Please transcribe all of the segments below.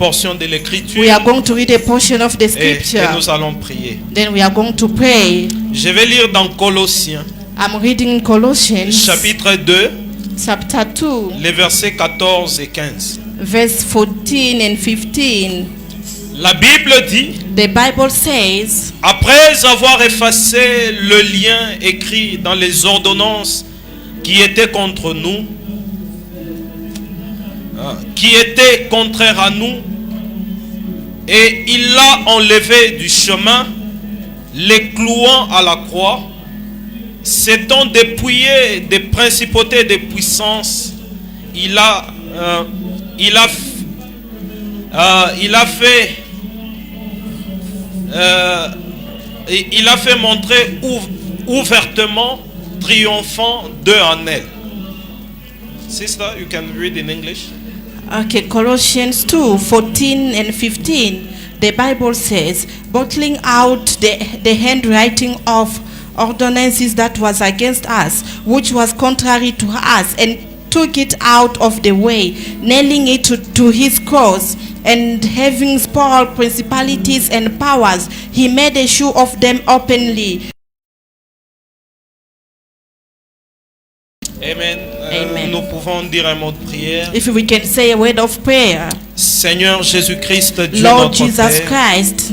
portion de l'écriture. We are going to read a portion of the scripture. Et nous allons prier. Then we are going to pray. Je vais lire dans Colossiens, I'm reading Colossians chapitre 2, chapter 2, les versets 14 et 15. verse 14 and 15. La Bible dit, The Bible says, après avoir effacé le lien écrit dans les ordonnances qui étaient contre nous, qui étaient contraires à nous, et il l'a enlevé du chemin, les clouant à la croix, s'étant dépouillé des principautés et des puissances, il a fait montrer ouvertement, triomphant d'eux en elle. Sister, you can read in English. okay, Colossians 2, 14 and 15. The Bible says, bottling out the handwriting of ordinances that was against us, which was contrary to us, and took it out of the way, nailing it to his cross, and having spoiled principalities and powers, he made a show of them openly. Amen. Amen. Nous pouvons dire un mot de prière. If we can say a word of prayer. Seigneur Jésus-Christ, Dieu Lord notre Jesus Père, Christ,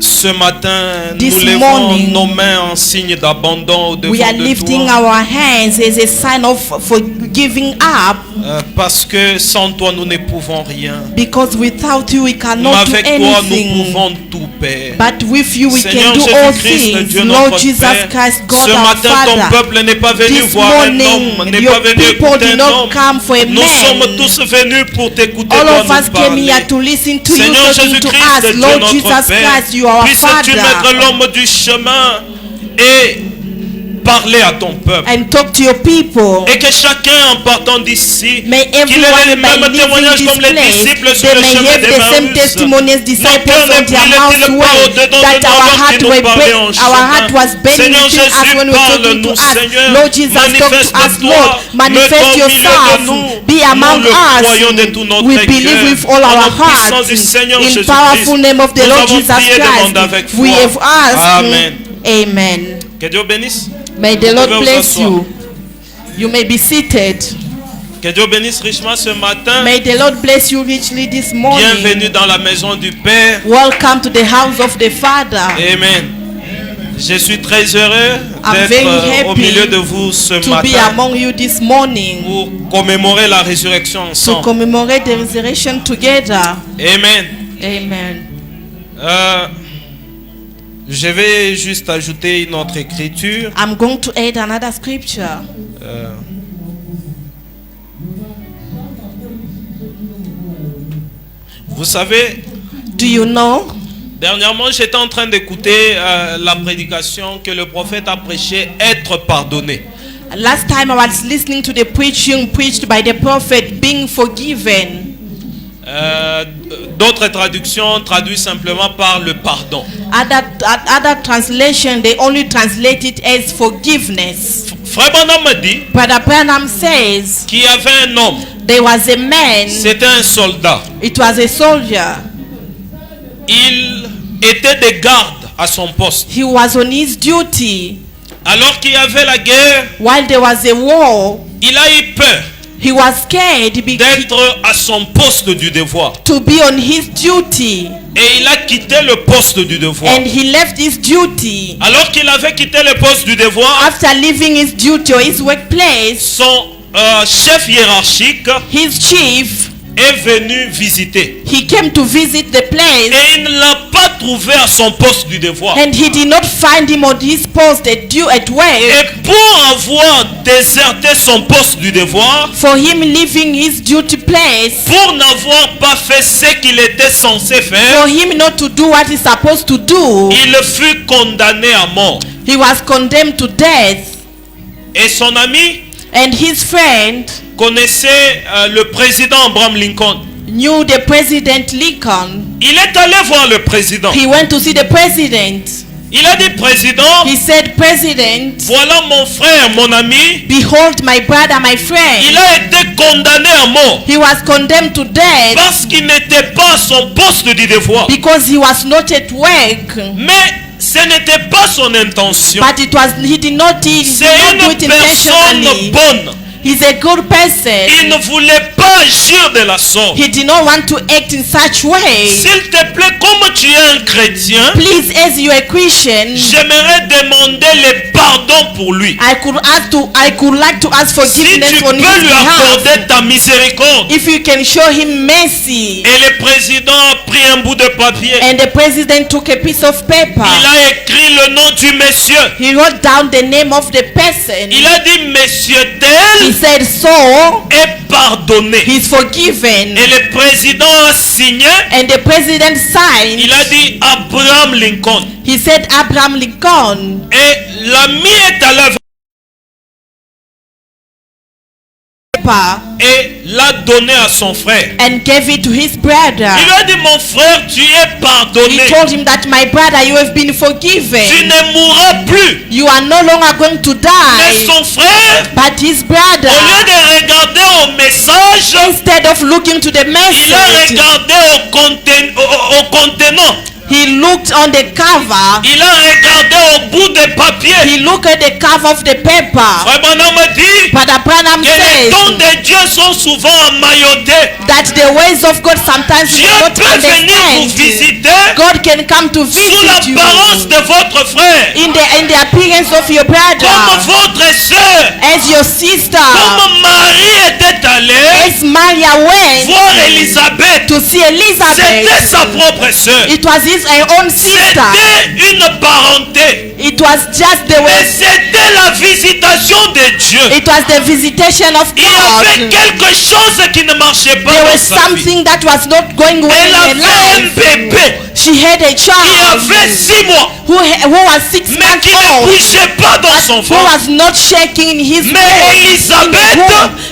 ce matin, This nous levons morning, nos mains en signe d'abandon au we are devant de lifting toi. our hands as a sign of for giving up, Parce que sans toi, nous ne pouvons rien. because without you we Mais cannot do avec toi, nous anything. pouvons tout, Père. But with you we Seigneur can do all Jésus-Christ, things. Dieu Lord notre Jesus Père, Christ, God ce our matin, ton Father. peuple n'est pas venu This voir un morning, homme, n'est your pas venu people écouter did un not homme. come for a Nous man. sommes tous venus pour t'écouter, All toi of nous us came here parler. to listen to Seigneur you talking to Jésus-Christ, us. Dieu Lord notre Jesus Père, Christ, you are our puisses-tu mettre Father. l'homme du chemin et parler à ton peuple. And talk to your people. Et que chacun en partant d'ici, May qu'il ait everyone le by même living témoignage this comme les place, disciples sur they le may chemin have the same d'Emmaüs. testimony as disciples Nos cœurs on their mouth's ne brûlaient-ils pas way, au-dedans that de nous our alors heart qu'ils nous were parlaient en our heart was chemin. burning Seigneur within us Jésus, when we were talking to parle-nous, us. Seigneur. Lord Jesus, talk to us, Manifeste-toi, Lord. Manifest mets-toi au milieu yourself. de nous. Be among Nous le us. croyons de tout notre We cœur. believe with all Dans our la puissance hearts. du Seigneur In Jésus-Christ, powerful name of the nous Lord avons Jesus prié et demandé avec Christ, we foi. have asked. Amen. Amen. Que Dieu bénisse. May the Lord Pouvez vous bless asseoir. you. You may be seated. Que Dieu bénisse richement ce matin. May the Lord bless you richly this morning. Bienvenue dans la maison du Père. Welcome to the house of the Father. Amen. Je suis très heureux I'm very d'être au happy milieu de vous ce To be matin among you this morning pour commémorer la résurrection to ensemble. commemorate the resurrection together. Amen. Amen. Je vais juste ajouter une autre écriture. I'm going to add another scripture. Vous savez, Do you know? dernièrement, j'étais en train d'écouter la prédication que le prophète a prêché, être pardonné. Last time I was listening to the preaching preached by the prophet, being forgiven. D'autres traductions traduisent simplement par le pardon. Other translation, they only translate it as forgiveness. Frère Branham me dit Brother Branham says qu'il y avait un homme, there was a man. c'était un soldat. It was a soldier. Il était de garde à son poste. He was on his duty Alors qu'il y avait la guerre, while there was a war. il a eu peur He was scared d'être à son poste du devoir. to be on his duty, Et il a quitté le poste du devoir. and he left his duty. Alors qu'il avait quitté le poste du devoir, After leaving his duty or his workplace, son chef hiérarchique his chief, est venu visiter. he came to visit the place, Et il ne l'a pas trouvé à son poste du devoir. and he did not find him on his post at work. Et pour avoir déserté son poste du devoir, For him leaving his duty place, pour n'avoir pas fait ce qu'il était censé for faire, him not to do what he's supposed to do, il fut condamné à mort. he was condemned to death. Et son ami And his friend connaissait le président Abraham Lincoln. knew the President Lincoln. Il est allé voir le président. He went to see the president. Il a dit, président, He said, President, voilà mon frère, mon ami. behold my brother, my Il friend. a été condamné à mort He was condemned to death parce qu'il n'était pas à son poste du devoir. because he was not at work. Mais ce n'était pas son intention. But he did not do it C'est une personne intentionally. bonne. He's a good Il person. ne voulait pas agir de la sorte. He did not want to act in such way. S'il te plaît, comme tu es un chrétien, Please, as you are a Christian, j'aimerais demander le pardon pour lui. I could like to ask Si forgiveness tu on peux his lui behalf. accorder ta miséricorde. If you can show him mercy. Et le président a pris un bout de papier. And the president took a piece of paper. Il a écrit le nom du monsieur. He wrote down the name of the person. Il a dit, monsieur He tel said, so est pardonné. he's forgiven. Et le président a signé. And the president signed. Il a dit Abraham Lincoln. He said Abraham Lincoln. Et l'ami est à l'œuvre et l'a donné à son frère. And gave it to his brother. Il lui a dit, mon frère, tu es pardonné. He told him that my brother, you have been Tu forgiven. ne mourras plus. You are no longer going to Mais die. son frère, But his au brother, lieu de regarder au message, instead of looking to the il a message, regardé au contenant. he looked on the cover. Il a regardé au bout des papiers. He looked at the cover of the paper. Frère Branham dit Brother Branham que les dons says de Dieu sont souvent emmaillotés. that the ways of God sometimes Dieu you don't peut venir vous understand. visiter God can come to sous visit you l'apparence de votre frère, in the appearance of your comme brother, votre soeur, as your sister, comme Marie était allée as Maria voir went Élisabeth. to see C'était sa Elizabeth. propre soeur. It was her own sister. C'était une parenté. It was just the Et way. c'était la visitation de Dieu. It was the visitation of Il y avait God. quelque chose qui ne marchait pas There dans was sa vie. something that was not going well Elle in her avait un life. bébé She had a qui child avait 6 mois, who was 6 mais months qui ne old, bougeait pas dans son who ventre. was not shaking in his Mais womb. Elisabeth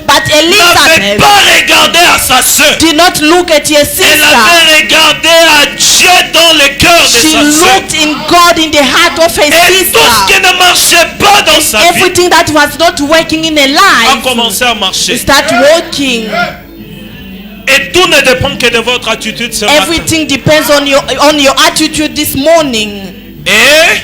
But n'avait Elizabeth pas regardé à sa soeur. did not look at your Elle sister. avait regardé à Dieu dans le cœur de She sa soeur. looked in God in the heart of her Et tout ce qui sister. ne marchait pas dans sa vie Everything that was not working in her a life commencé à marcher. start working. Et tout ne dépend que de votre attitude ce matin. Everything depends on your attitude this morning. Et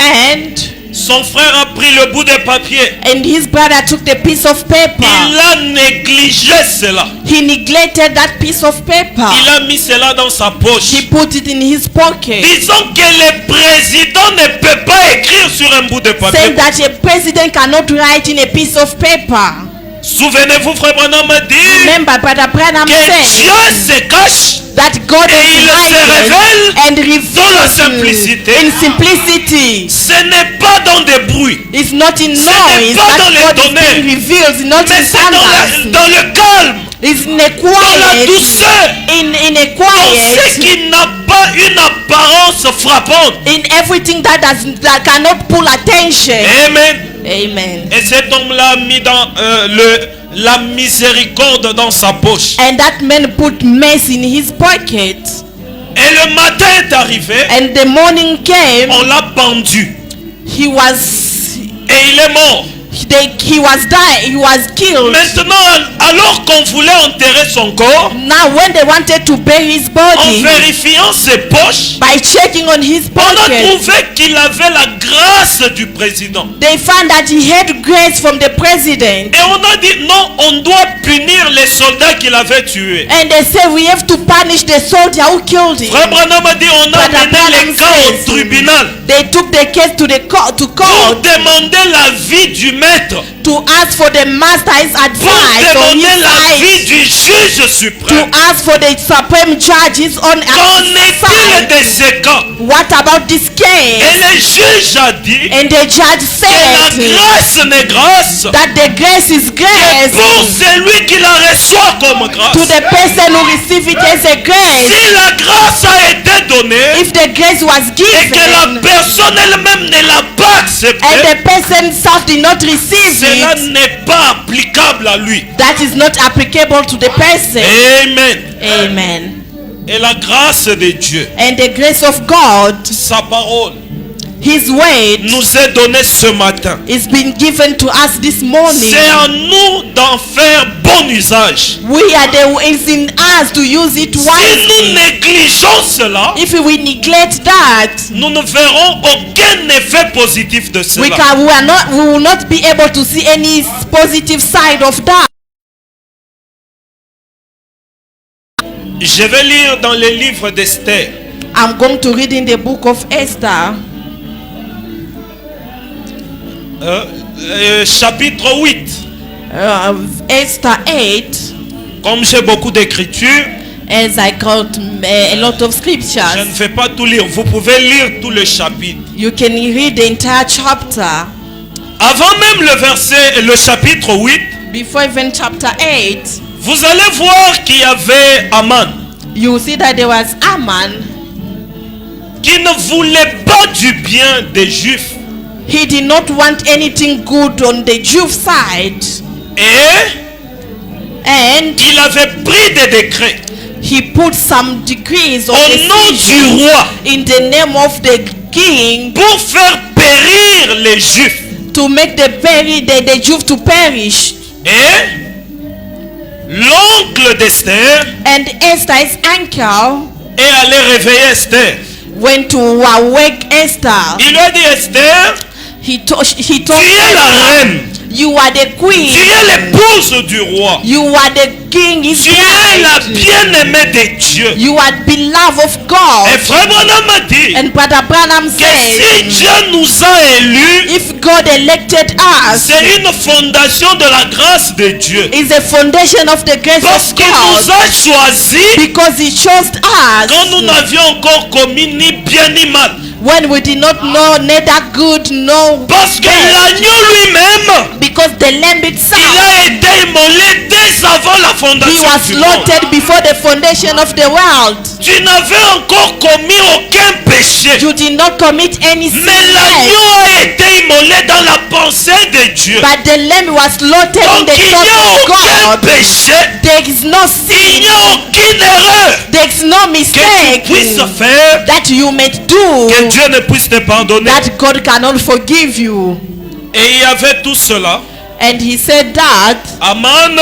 And son frère a pris le bout de papier. his brother took the piece of paper. Il a négligé cela. He neglected that piece of paper. Il a mis cela dans sa poche. He put it in his pocket. Disons que le président ne peut pas écrire sur un bout de papier. Saying that a president cannot write in a piece of paper. Souvenez-vous, frère Branham dit Remember, Brother Branham que said Dieu se cache that God et is il se hidden révèle and dans la reveals simplicité. in simplicity. Ce n'est pas dans des bruits, It's not in Ce n'est noise pas dans that les God is tonnerres. being revealed, not mais in c'est thunders. dans le calme, It's in a dans la quiet, douceur, in a dans ce quiet, qui n'a pas une apparence frappante. in everything that cannot pull attention. Amen. Amen. Et cet homme-là a mis dans la miséricorde dans sa poche. And that man put mess in his pocket. Et le matin est arrivé, And the morning came, on l'a pendu. he was Et il est mort. he was killed. Maintenant, alors qu'on voulait enterrer son corps, Now when they wanted to bury his en body, vérifiant ses poches, by checking on his on a pocket, trouvé qu'il avait la grâce du président. they found that he had grace from the president. Et on a dit non, on doit punir les soldats qu'il avait tués. And they said we have to punish the soldier who killed him. Frère Branham a dit on a Brother mené Branham les cas au says tribunal they took the case to pour court demander l'avis du maître, to ask for the master's pour advice on demander his l'avis side, du juge to suprême. ask for the supreme judges on Qu'en his est-il side. de ces cas? What about this Et case? le juge a dit And the judge que la said grâce n'est grâce that the grace is que grace pour celui qui la reçoit comme to grâce. the person who receive it as a grace. Si la grâce a été donnée If the grace was et que la given personne elle-même ne l'a pas acceptée, and the person self did not receive cela it, n'est pas applicable à lui. that is not applicable to the person. Amen. Amen. Et la grâce de Dieu, And the grace of God, sa parole, His word nous est donné ce matin. is been given to us this morning. C'est à nous d'en faire bon usage. It's in us to use it Si nous wisely. négligeons cela, If we neglect that, nous ne verrons aucun effet positif de cela. we will not be able to see any positive side of that. Je vais lire dans le livre d'Esther. I'm going to read in the book of Esther, Chapitre 8. Esther 8. Comme j'ai beaucoup d'écriture, As I got a lot of je ne scriptures, vais pas tout lire. Vous pouvez lire tout le chapitre. you can read the entire chapter. Avant même le chapitre 8, Before even chapter 8, vous allez voir qu'il y avait Aman you will see that there was Aman. qui ne voulait pas du bien des Juifs. He did not want anything good on the Jew side, Et and il avait pris des décrets he put some decrees au on nom du roi in the name of the king pour faire périr les Juifs. to make the Jews to perish. Et l'oncle d'Esther And Esther's uncle est allé réveiller Esther. went to awake Esther. Il lui a dit, Esther, He told tu es la Esther, reine, you are the tu queen, es l'épouse du roi, you are the king, his tu es la bride. bien-aimée de Dieu. You are beloved of Et God. frère Branham m'a dit And Brother Branham que si said, Dieu nous a élus, if God elected us, c'est une fondation de la grâce de Dieu. is a foundation of the grace Parce of qu'il nous God, a choisis because He chose quand nous us n'avions encore commis ni bien ni mal. when we did not know neither good nor Parce que bad. l'agneau lui-même, Because the lamb il itself, a été immolé dès avant la he fondation was du monde. slaughtered before the foundation of the world. Tu n'avais encore commis aucun péché. You did not commit any sin, Mais l'agneau a été immolé dans la pensée de Dieu. but the lamb was slaughtered in Donc the il n'y thought a of aucun God. péché, There is no il sin, n'y a aucune erreur there is no que tu mistake puisses faire that you may do que Dieu ne puisse te pardonner. that God cannot forgive you. Et il y avait tout cela. And he said that Aman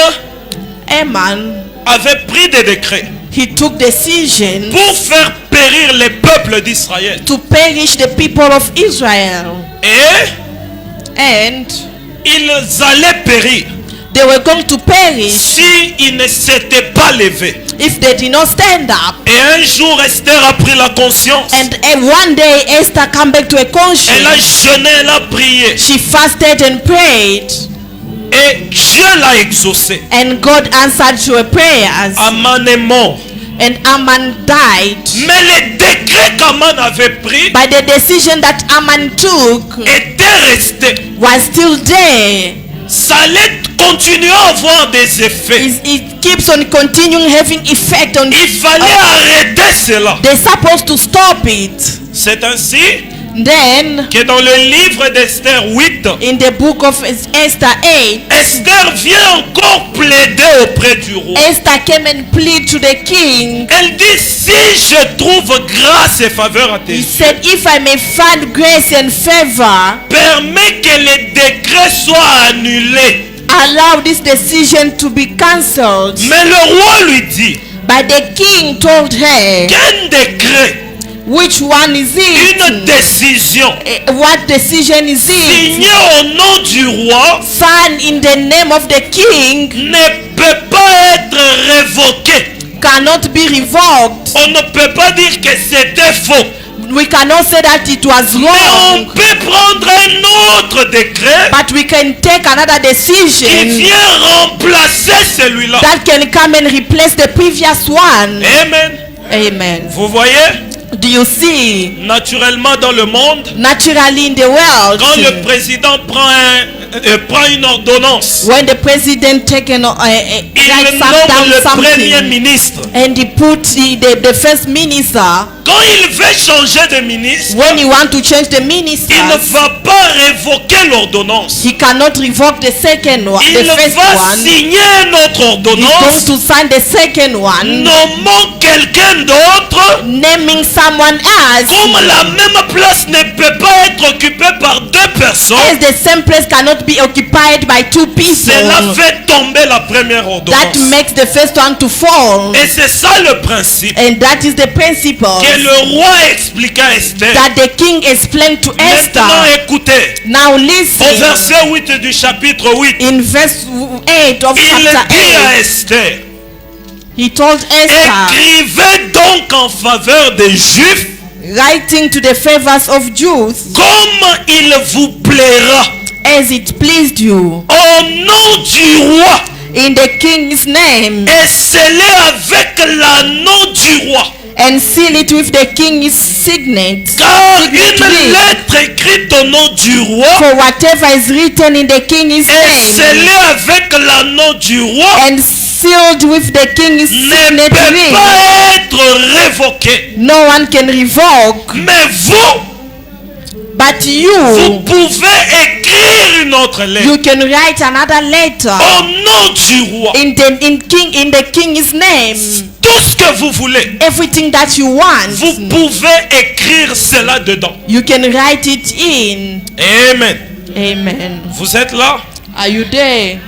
Haman, avait pris des décrets he took decision pour faire périr les peuples d'Israël. to perish the people of Israel, Et and ils allaient périr they were going to perish si ils ne s'étaient pas levés. if they did not stand up. Et un jour, Esther a pris la conscience. And one day Esther came back to a Elle a conscience. jeûné, elle a prié. She fasted and prayed, Et Dieu l'a exaucé. and God answered to her prayers, Aman est mort. and Haman died. Mais les décrets qu'Aman avait pris But the decision that Haman took étaient restés. was still there. Ça allait continuer à avoir des effets. It keeps on continuing having effect on Il fallait arrêter cela. They're supposed to stop it. C'est ainsi Then que dans le livre d'Esther 8, in the book of Esther 8, Esther vient encore plaider auprès du roi. Esther came and pleaded to the king. Elle dit, si je trouve grâce et faveur à tes He yeux, said, if I may find grace and favor, permets que les décrets soient annulés. allow this decision to be cancelled. Mais le roi lui dit, But the king told her, qu'un décret, which one is une it? décision What decision is signée it? au nom du roi Signed in the name of the king ne peut pas être révoquée. cannot be revoked. On ne peut pas dire que c'était faux. We cannot say that it was Mais on wrong, peut prendre un autre décret but we can take another qui decision vient remplacer celui-là. that can come and replace the previous one. Amen. Amen. Vous voyez, Do you see? naturellement dans le monde, Naturally in the world, quand le président prend prend une ordonnance, when the president taken il writes nomme down le premier something, ministre. and he put the first minister, Quand il veut changer de ministre, when he want to change the il ne ministers, va pas révoquer l'ordonnance. he cannot revoke the second one, the Il first va one. signer une autre He's going ordonnance, to sign the second one, nommant quelqu'un d'autre. naming someone else. Comme la même place ne peut pas être occupée par deux personnes, As the same place cannot be occupied by two cela people, fait tomber la première that ordonnance. makes the first one to fall. Et c'est ça le principe And that is the principle que le roi expliqua à Esther. that the king explained to Maintenant Esther. écoutez, Now au listen, verset 8 du chapitre 8, in verse 8 of il dit chapter à 8, Esther, he told Esther, écrivez donc en faveur des Juifs writing to the favors of Jews, comme il vous plaira, as it pleased you, au nom du roi, in the king's name, et scellez avec l'anneau du roi. and seal it with the king's signet. Car une Signet. lettre écrite au nom du roi For whatever is written in the king's et name scellée avec l'anneau du roi and sealed with the king's ne signet peut ring, pas être révoqué. no one can revoke. Mais vous, But vous you pouvez écrire une autre lettre you can write another letter au nom du roi. in the king's name. Tout ce que vous voulez, Everything that you want, vous pouvez écrire cela dedans. you can write it in. Amen. Amen. Vous êtes là? Are you there?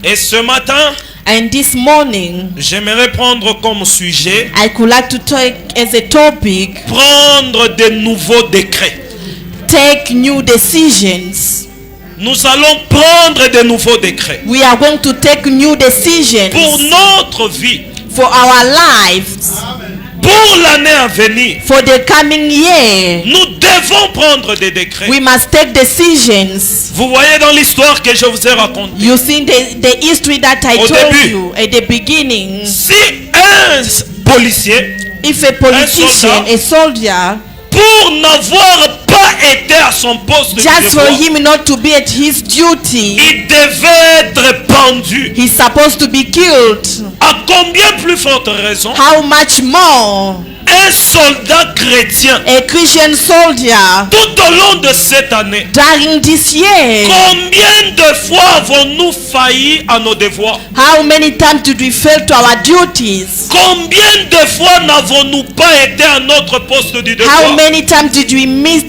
Et ce matin, And this morning, j'aimerais prendre comme sujet I could like to take as a topic, prendre de nouveaux décrets. take new decisions. Nous allons prendre de nouveaux décrets We are going to take new pour decisions notre vie, for our lives, pour l'année à venir. for the coming year. Nous devons prendre des décrets. We must take decisions. Vous voyez dans l'histoire que je vous ai racontée, You see the history that I Au told début. you at the beginning. si un policier, If a politician, soldat, a soldier, pour n'avoir pas été à son poste de just for devoir, him not to be at his duty, il devait être pendu. he's supposed to be killed. À combien plus forte raison, How much more un soldat chrétien, a Christian soldier tout au long de cette année, during this year? combien de fois avons-nous failli à nos devoirs? How many times did we fail to our duties? Combien de fois n'avons-nous pas été à notre poste du How devoir? many times did we miss?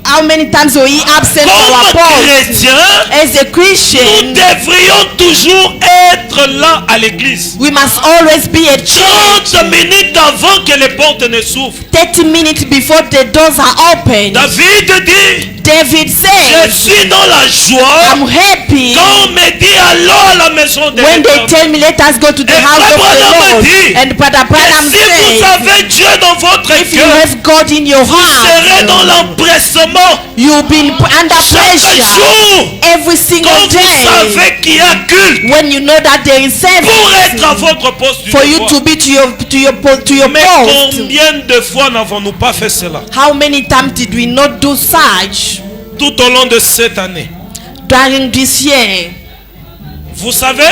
How many times were we absent from our Comme post? chrétiens, As a nous Christian, devrions toujours être là à l'église. we must always be at church 30 minutes avant que les portes ne s'ouvrent. 30 minutes before the doors are open. David dit, David je said, suis dans la joie I'm happy quand on me dit allons à la maison de when they l'Éternel. tell me let us go to the Et house of Brother the Lord. dit, And Brother Et Branham si vous said, avez Dieu dans votre if you cœur, have God in your vous serez dans heart, l'empressement you'll be under chaque pressure jour. every single Quand vous day. savez qu'il y a culte When you know that there is pour être à service votre poste du for you devoir. to be to your Mais post. combien de fois n'avons-nous pas fait cela How many times did we not do such tout au long de cette année? during this year? Vous savez,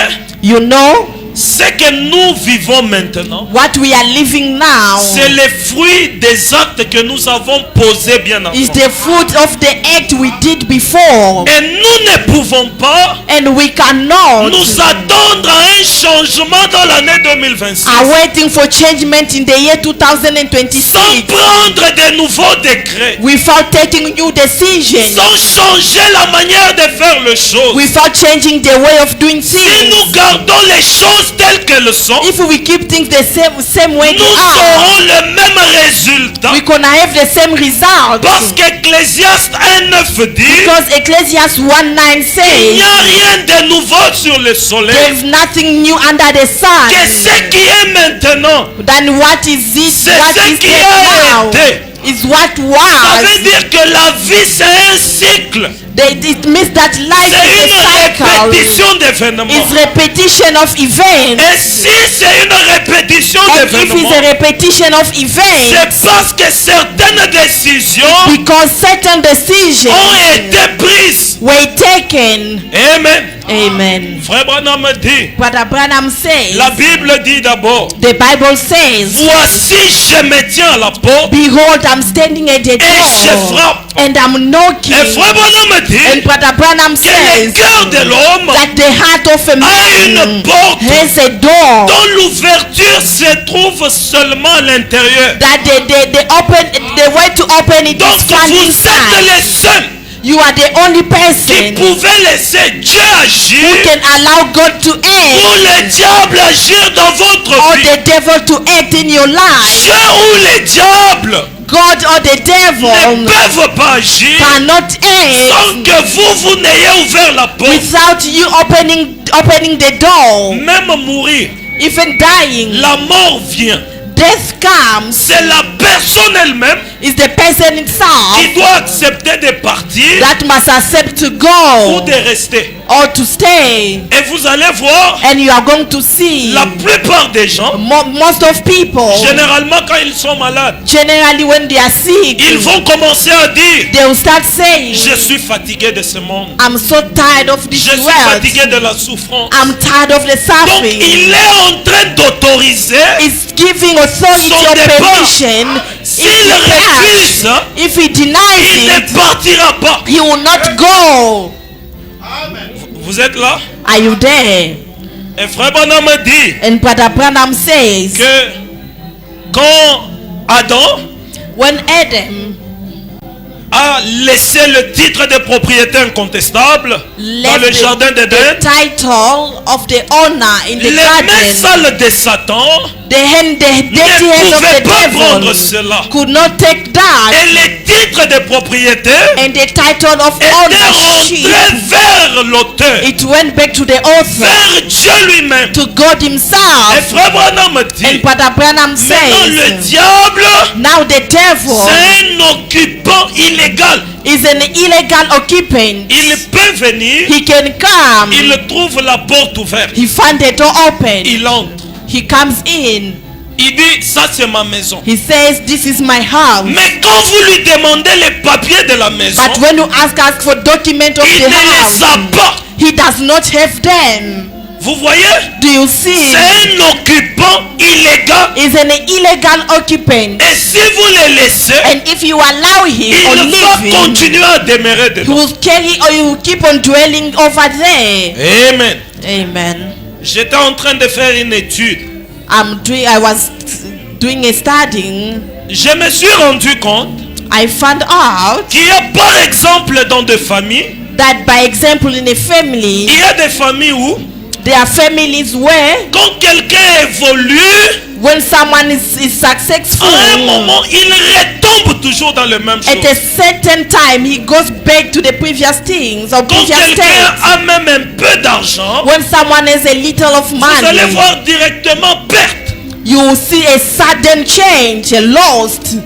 You know ce que nous vivons maintenant, what we are living now c'est le fruit des actes que nous avons posés bien avant. is the fruit of the act we did before, Et nous ne pouvons pas and we cannot nous attendre à un changement dans l'année 2026 are waiting for changement in the year sans 2026 prendre de nouveaux décrets, without taking new decisions, sans changer la manière de faire les choses. without changing the way of doing Si things. nous gardons les choses telles qu'elles sont, If we keep things the same way nous they are, aurons le même résultat. we're gonna have the same result. Parce qu'Ecclésiaste 1:9 dit, Because Ecclesiastes 1:9 il n'y says a rien de nouveau sur le soleil. there's nothing new under the sun. Que ce qui est maintenant, Then what is it? c'est What ce is qui it a now? été. Is what Ça was. veut dire que la vie c'est un cycle. It means that life C'est is a une cycle. répétition d'événements. It's repetition of events. Et si c'est une répétition And if d'événements, it's a repetition of events, c'est parce que certaines décisions because certain ont decisions été prises. were taken. Amen. Amen. Frère Branham dit, Brother Branham says, la Bible dit d'abord, the Bible says, voici je me tiens à la porte behold, I'm standing at the et je door frappe. and I'm knocking. Et Frère Branham And dit Brother Branham que le says cœur de l'homme that the heart of a a une man porte has a door, dont l'ouverture se trouve seulement à l'intérieur. that the way to open it Donc is found vous êtes inside. les seuls You are the only qui person pouvaient laisser Dieu who agir can allow God to ou act le diable agir dans votre or vie. the devil to act in your life. Dieu ou le diable God or the devil ne peuvent pas agir cannot sans act que vous n'ayez ouvert la porte. without you opening the door. Même mourir, Even dying, la mort vient. death comes. C'est la personne elle-même Is the person qui itself doit accepter de partir that must accept to ou go de rester. or to stay. Et vous allez voir, And you are going to see la plupart des gens, most of people, généralement quand ils sont malades, generally when they are sick, ils vont commencer à dire, they will start saying, je suis fatigué de ce monde. I'm so tired of this Je suis world. fatigué de la souffrance. I'm tired of the Donc suffering. il est en train d'autoriser. It's giving authority Son or départ. permission. S'il If he refuse, can't, if he il denies ne it, partira pas. he will not go. Vous êtes là? Are you there? Et Frère Branham me dit And Brother Branham says, que quand Adam when Adam a laissé le titre de propriété incontestable dans le left jardin the d'Éden, title of the owner in the les mains garden, sales de Satan the dirty ne hands of pouvaient the pas prendre devil cela. could not take that, Et les titres de propriété and the title of étaient ownership, rentrés vers l'auteur, it went back to the author, vers Dieu lui-même. to God Et himself. Frère Branham me And dit, Brother Branham maintenant le says, diable, now the devil c'est un occupant illégal. is an illegal occupant. Il peut venir, He can come. il trouve la porte ouverte, He found the door open. il entre. He comes in. Il dit, ça c'est ma maison. He says, this is my house. Mais quand vous lui demandez les papiers de la maison, But when you ask for document of il the ne les house, a pas. he does not have them. Vous voyez? Do you see? C'est un occupant illégal. Is an illegal occupant. Et si vous le laissez, And if you allow him or il va leave him, continuer à demeurer he dedans. will carry or he will keep on dwelling over there. Amen. Amen. J'étais en train de faire une étude. I was doing a studying. Je me suis rendu compte I found out qu'il y a par exemple dans des familles, that by example in a family, il y a des familles où there are families where quand quelqu'un évolue, when someone is successful, à un moment, il retombe toujours dans le même at chose. a certain time he goes back to the previous things or Quand previous quelqu'un states. a même un peu d'argent, When someone has a little of vous allez money, voir directement perte. you will see a sudden change, a lost.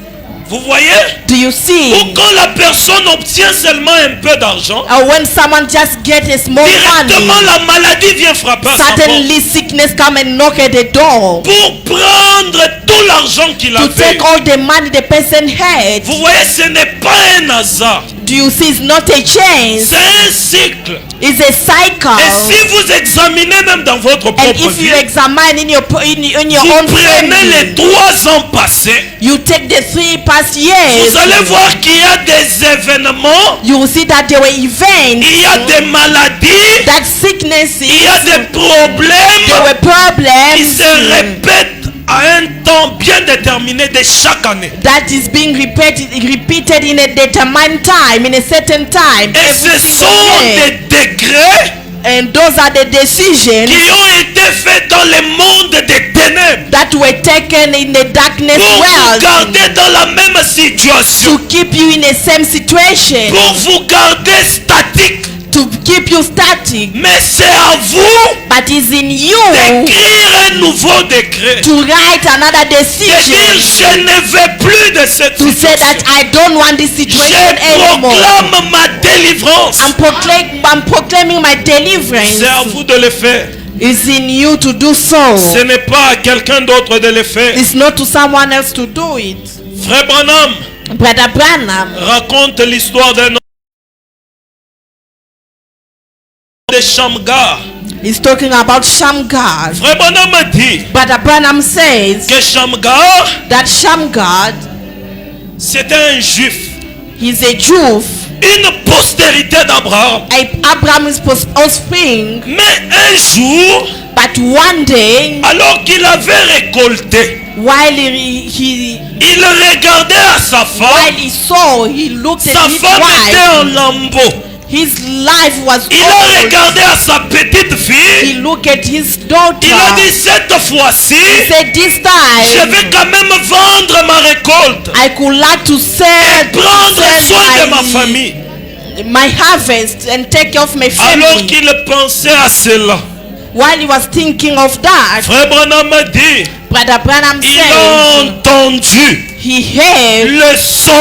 Vous voyez? Do you see? Ou quand la personne obtient seulement un peu d'argent, Or when someone just gets a small directement money, la maladie vient frapper à sa porte suddenly sickness come and knock at the door pour prendre tout l'argent qu'il to avait. take all the money the person had. Vous voyez, ce n'est pas un hasard. Do you see? It's not a chance. C'est un cycle. It's a cycle. Et si vous examinez même dans votre And propre if vie, you examine in your vous own prenez les family, 3 ans passés, you take the 3 past years, vous allez voir qu'il y a des événements, you will see that there were events, il y a des maladies, that sicknesses, il y a des there problèmes were qui problems se répètent à un temps bien déterminé de chaque année. that is being repeated in a determined time, in a certain time. Et ce sont des décrets And those are the decisions qui ont été faits dans le monde des ténèbres that were taken in the darkness pour vous world garder dans la même situation, to keep you in the same situation, pour vous garder statique. to keep you static. Mais c'est à vous But it's in you d'écrire un nouveau décret. to write another De dire, decision. je ne veux plus de de cette to say situation. that I don't want this Je situation anymore. proclame ma délivrance. I'm proclaiming my deliverance. C'est à vous de le faire. It's in you to do so. Ce n'est pas à quelqu'un d'autre de le faire. It's not to someone else to do it. Frère Branham Brother Branham raconte l'histoire d'un homme de Shamgar. is talking about Shamgar. Frère Branham dit Brother Branham says que Shamgar, that Shamgar, c'était un juif, he's a Jew, une postérité d'Abraham. Abraham's offspring. Mais un jour, But one day, alors qu'il avait récolté, while il regardait à sa femme. while he saw, he looked Sa at his femme était en wife. lambeaux. His life was Il a old. regardé à sa petite He fille. looked at his daughter. Il a dit cette fois-ci, He said, this je time, vais quand même vendre ma récolte I could like to et prendre soin de ma famille. my harvest and take care of my Alors family. qu'il pensait à cela, While he was thinking of that, Frère Branham dit, Brother Branham il a said entendu he heard le son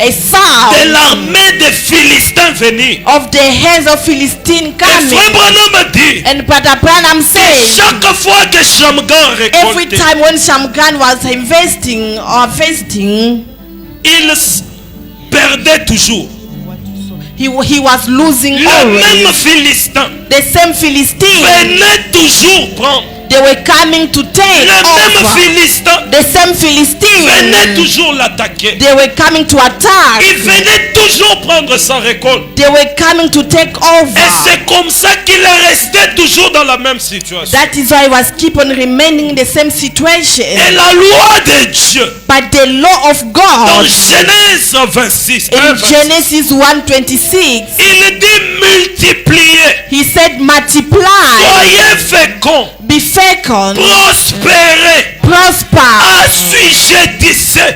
a de sound l'armée des Philistins venir. of the hands of Philistine Et Frère coming. Branham dit, And Brother Branham said, chaque fois que Shamgar every récoltait, time when Shamgar was investing or harvesting, il perdait toujours. he was losing Le always. même Philistin The same Philistine, venait toujours prendre. they were coming to take Le même over. Philistin The same venait Philistine, toujours l'attaquer. they were coming to attack. Il venait toujours prendre sa récolte. They were coming to take Et over. c'est comme ça qu'il est resté toujours dans la même situation. That is why he was keep on remaining in the same Et situation. la loi de Dieu, But the law of dans God Genèse 26, in 26, Genesis 1:26, il dit multipliez, he said, multiply, soyez féconds, be fecund, prospérez, prosper. assujettissez.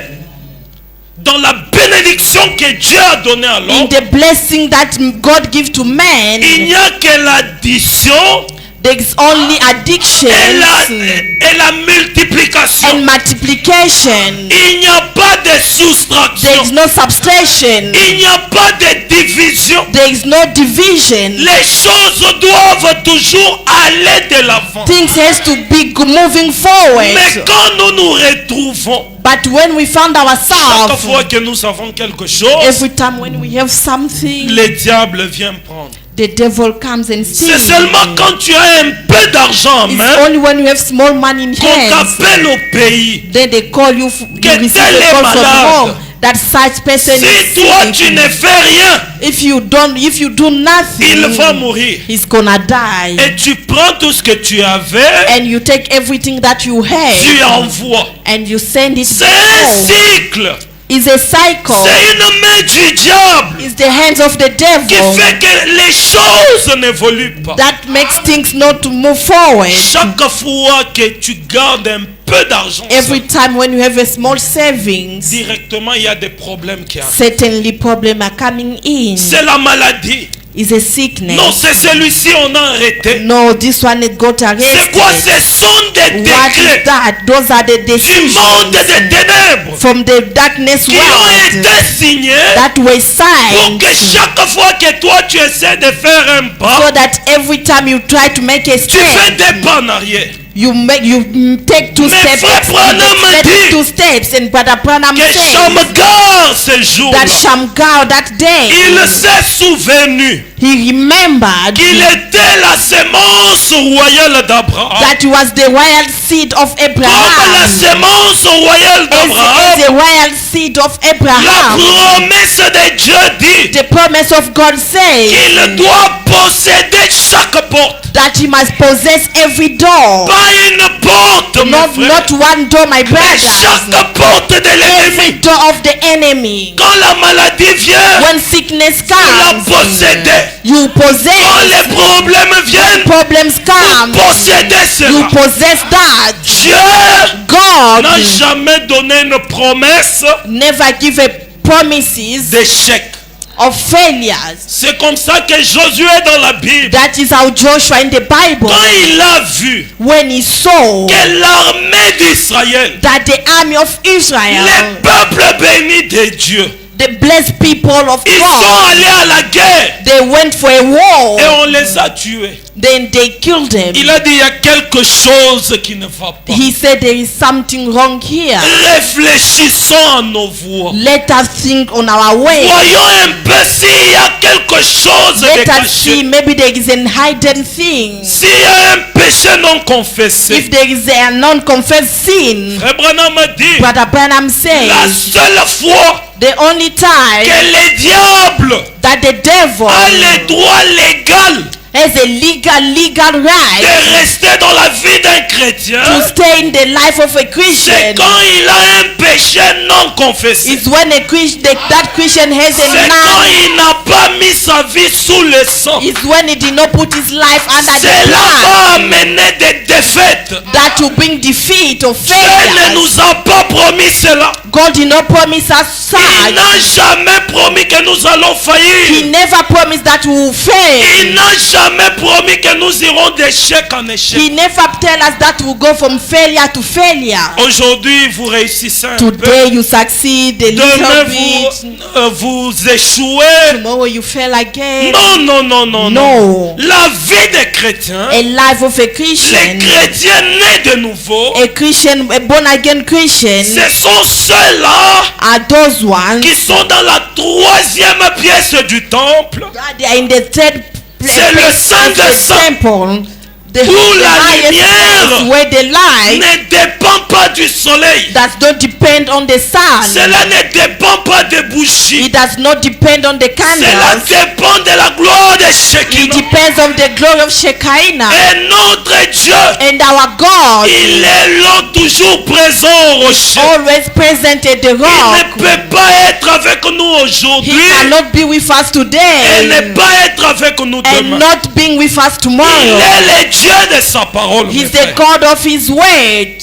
Dans la bénédiction que Dieu a donnée à In l'homme, the blessing that God gives to man, il n'y a que l'addition there is only addiction et la multiplication. and multiplication. Il n'y a pas de There is soustraction. no subtraction. Il n'y a pas de division. There is no division. Les choses doivent toujours aller de l'avant. Things has to be moving Mais forward. quand nous nous retrouvons, But when we found chaque ourselves, fois que nous avons quelque chose, every time when we have something, le diable vient prendre. the devil comes and C'est steals. seulement quand tu as un peu d'argent en It's main only when you have small money in qu'on hands, t'appelle au pays. then they call you, you Que receive tel a est call from malade. home that such person Si is toi sick. tu ne fais rien, If you do il nothing, va mourir. he's gonna die. Et tu prends tout ce que tu avais, And you take everything that you tu have envoies. and you send it C'est un home. cycle. It's a cycle. C'est une main du diable It's the hands of the qui devil fait que les choses n'évoluent pas. that makes things not to move forward. Chaque fois que tu gardes un peu d'argent, Every time when you have a small savings, directement il y a des problèmes qui arrivent. certainly problems are coming in. C'est la maladie. It's a sickness. Non, c'est celui-ci on a arrêté. No, this one it got C'est quoi? arrested. Ce sont des What is décrets that? Those are the du monde des decisions ténèbres from the darkness qui ont world été signés that were pour signed, que chaque fois que toi tu essaies de faire un so pas, that every time you try to make a tu fais step, des pas en arrière. you take two Mais steps, frère Branham you dit take two steps, and Brother Branham Que says Shamgar ce jour-là, that Shamgar that day, il s'est souvenu he remembered qu'il était la sémence royale d'Abraham. that he was the royal seed of Comme la Abraham. sémence royale As d'Abraham, the royal seed of la Abraham, promesse de Dieu dit the promise of God says qu'il doit posséder chaque porte. that he must possess every door. Pas une porte, mon Not, frère, not one door, my mais brothers. chaque porte de l'ennemi. Door of the enemy. Quand la maladie vient, When sickness tu la comes, possèdes. you Quand possess. les problèmes viennent, Problems come, posséder you cela. possess that. Dieu God n'a jamais donné une promesse never give a promises d'échec. of failures. C'est comme ça que Josué dans la Bible, That is how Joshua in the Bible, quand il a vu when he saw que l'armée d'Israël, that the army of les Israel, peuples bénis de Dieu, the blessed people of ils sont God, allés à la guerre they went for a war, et on les a tués. then they killed them. Il a dit il y a quelque chose qui ne va pas. He said there is something wrong here. Réfléchissons à nos voies. Let us think on our way. Voyons un peu s'il y a quelque chose de Let us see, caché. maybe there is a hidden thing. S'il y a un péché non confessé. If there is a non-confessed sin, Frère Branham a dit, Brother Branham la says, seule fois the only time que le diable that the devil a le droit légal has a legal right de rester dans la vie d'un chrétien, to stay in the life of a c'est Christian quand il a un péché non confessé. is when that Christian has C'est a quand non, il n'a pas mis sa vie sous le sang. is when he did not put his life under the Cela blood va amener des défaites. that will bring defeat or Dieu ne failure. nous a pas promis cela. God did not promise us Il such. n'a jamais promis que nous allons He faillir. never promised that we will fail. Il n'a jamais promis que nous irons d'échec en échec. He never tell us that we go from failure to failure. Aujourd'hui, vous réussissez un peu. Today you succeed a Demain, little bit. vous échouez. Tomorrow you fail again. Non. No. La vie des chrétiens, A life of a les Christian, chrétiens nés de nouveau, a Christian, a born again Christian, ce sont ceux-là are those ones qui sont dans la troisième pièce du temple, that are in the third C'est le Saint des the Saints. temple. The Où la highest lumière place where the light ne dépend pas du soleil. does not depend on the sun. Cela ne dépend pas des bougies. It does not depend on the Cela candles. dépend de la gloire de It Shekinah. depends on the glory of Shekinah. Et notre Dieu, And our God il est là toujours présent au rocher. always present at the Il rock. ne peut pas être avec nous He aujourd'hui cannot be with us et today ne pas être avec nous and demain. not being with us Il tomorrow. est le Dieu de sa parole. mes He's the frères. God of His word.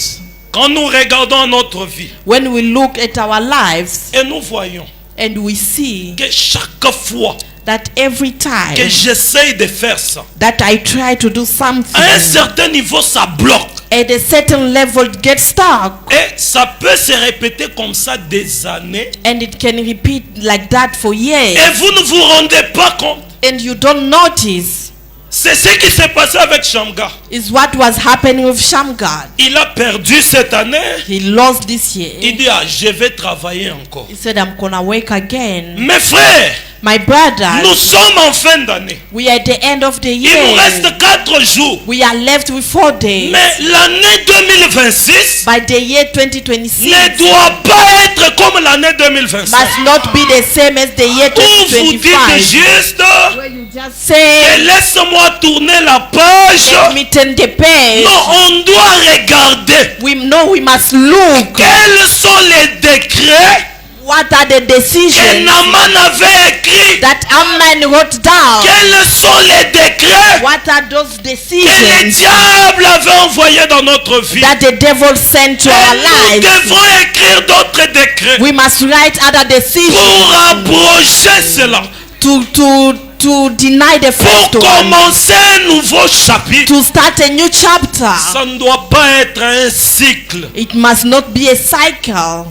Quand nous regardons notre vie When we look at our lives et nous voyons and we see que chaque fois that every time que j'essaye de faire ça, that I try to do something, à un certain niveau, ça bloque. at a certain level it gets stuck, Et ça peut se répéter comme ça des années. and it can repeat like that for years, Et vous ne vous rendez pas compte. and you don't notice. C'est ce qui s'est passé avec Shamgar. Is what was happening with Shamgar. Il a perdu cette année. He lost this Il year. dit, je vais travailler encore. He said, I'm gonna work again. Mes frères, My brothers, nous sommes en fin d'année. we are at the end of the Il nous year. reste 4 jours. We are left with 4 days. Mais l'année 2026 By the year 2026 ne doit pas être comme l'année 2025. must not be the same as the year Où vous dites 2025. juste, Where you just say, laisse-moi tourner la page. let me turn the page. Non, on doit regarder We know we must look. quels sont les décrets What are the que decisions Naaman avait écrits. that Amman wrote down? Quels sont les décrets What are those que le decisions diable avait envoyés dans notre vie. that the devil sent to our Et nous lives? devons écrire d'autres décrets We must write other decisions pour abroger cela, to deny the pour first one, commencer un nouveau chapitre. to start a new chapter. Ça ne doit pas être un cycle. It must not be a cycle.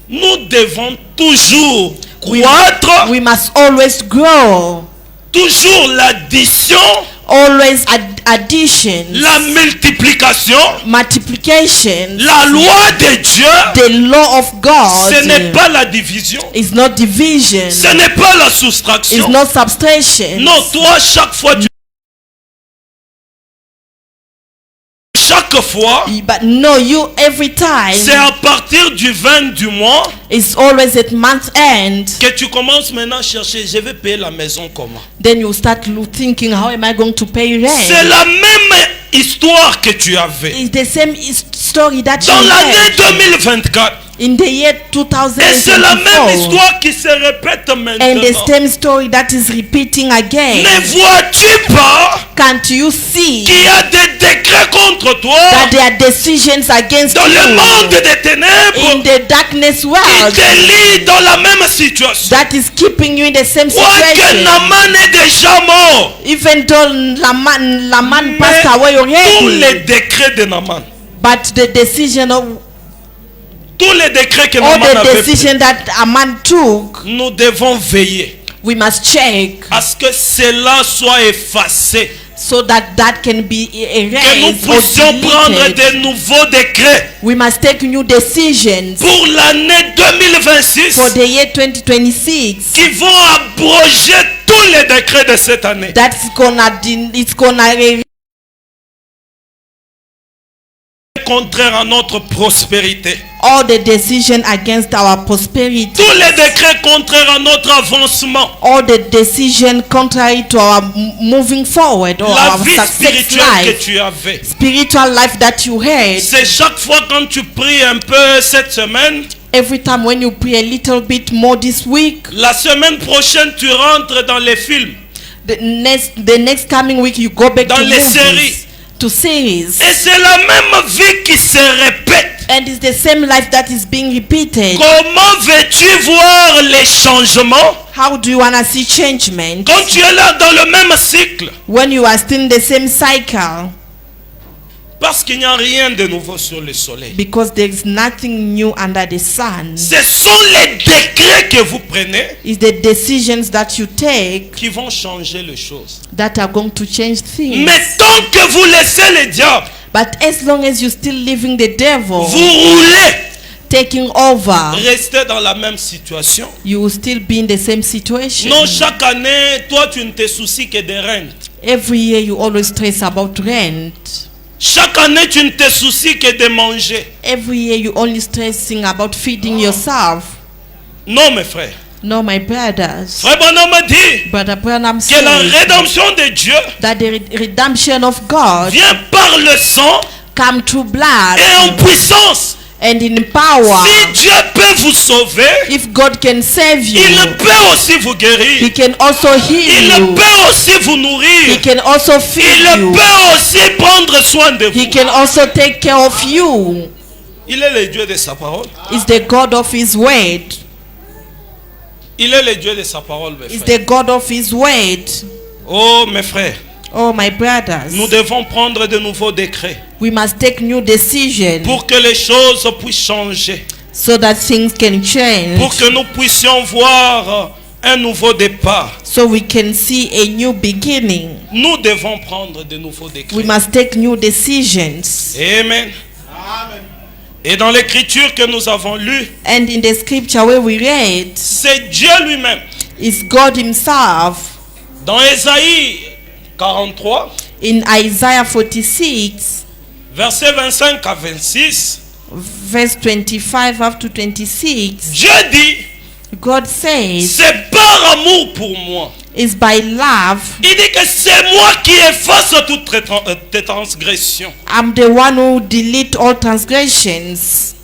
Nous devons toujours croître, We must always grow, toujours l'addition, always addition, la multiplication, multiplication. la loi de Dieu. The law of God Ce n'est pas la division, is not division, ce n'est pas la is soustraction. not subtraction. Non, toi, chaque fois, chaque fois, But no, you every time c'est à partir du 20 du mois it's always at month end. que tu commences maintenant à chercher, je vais payer la maison comment. Then you start thinking, how am I going to pay C'est rent? la même histoire que tu avais. It's the same story that you Dans l'année had. 2024, In the year Et c'est la même 2024, histoire qui se répète and the maintenant. same story that is repeating again. Ne vois-tu pas Can't you see qu'il y a des décrets contre toi that there are decisions against dans le monde you des ténèbres in the darkness qui world te lie dans la même situation? that is keeping you in the same Quoique situation? Naaman est déjà mort, Even though Laman mais passed away tous already, les décrets de Naaman, but the decision of tous les décrets que all Naaman the avait pris, decision that a man took, nous devons veiller we must check à ce que cela soit effacé, so that can be que nous erased puissions or prendre deleted. de nouveaux décrets We must take new decisions pour l'année 2026 for the year 2026 qui vont abroger tous les décrets de cette année. that's gonna Contraire à notre prospérité. all the decision against our prosperity, Tous les décrets contraires à notre avancement. all the decision contrary to our moving forward or La our vie success spirituelle que life, tu avais. spiritual life that you had. C'est chaque fois quand tu pries un peu cette semaine, Every time when you pray a little bit more this week, la semaine prochaine tu rentres dans les films. the next coming week you go back Dans to les movies, séries. to series, Et c'est la même vie qui se répète. and it's the same life that is being repeated. Comment veux-tu voir les changements How do you wanna see changement quand tu es là dans le même cycle? when you are still in the same cycle? Parce qu'il n'y a rien de nouveau sur le soleil. Because there is nothing new under the sun. Ce sont les décrets que vous prenez It's the decisions that you take qui vont changer les choses. that are going to change things. Mais tant que vous laissez le diable But as long as you still living the devil vous rouler, taking over, restez dans la même situation. you will still be in the same situation. Non, chaque année, toi tu ne te soucies que des rentes. Every year you always stress about rent. Chaque année, tu ne te soucies que de manger. Every year you only stressing about feeding yourself. Non, mes frères. No, my brothers. Frère Branham a dit Brother Branham que la says rédemption de Dieu that the redemption of God vient par le sang come through blood et en puissance. and in power. Si Dieu peut vous sauver, If God can save you, il peut aussi vous He guérir. can also Il heal you. peut aussi vous He nourrir. can also feed Il you. peut aussi prendre soin de He vous. can also take care of you. Il est le Dieu de sa parole. Is the God of His word. Il est le Dieu de sa parole, mes Is frères. the God of His word. Oh, mes frères, Oh, my brothers. nous devons prendre de nouveaux décrets We must take new decisions pour que les choses puissent changer. so that things can change. Pour que nous puissions voir un nouveau départ. So we can see a new beginning. Nous devons prendre de nouveaux décrets. We must take new decisions. Amen. Et dans l'écriture que nous avons lue, And in the scripture where we read, c'est Dieu lui-même. is God Himself. Dans Ésaïe 43, In Isaiah 46, versets 25 à 26, verse 25 up to 26, Dieu dit, God says, c'est par amour pour moi. is by love. Il dit que c'est moi qui efface toutes tes transgressions. I'm the one who delete all transgressions.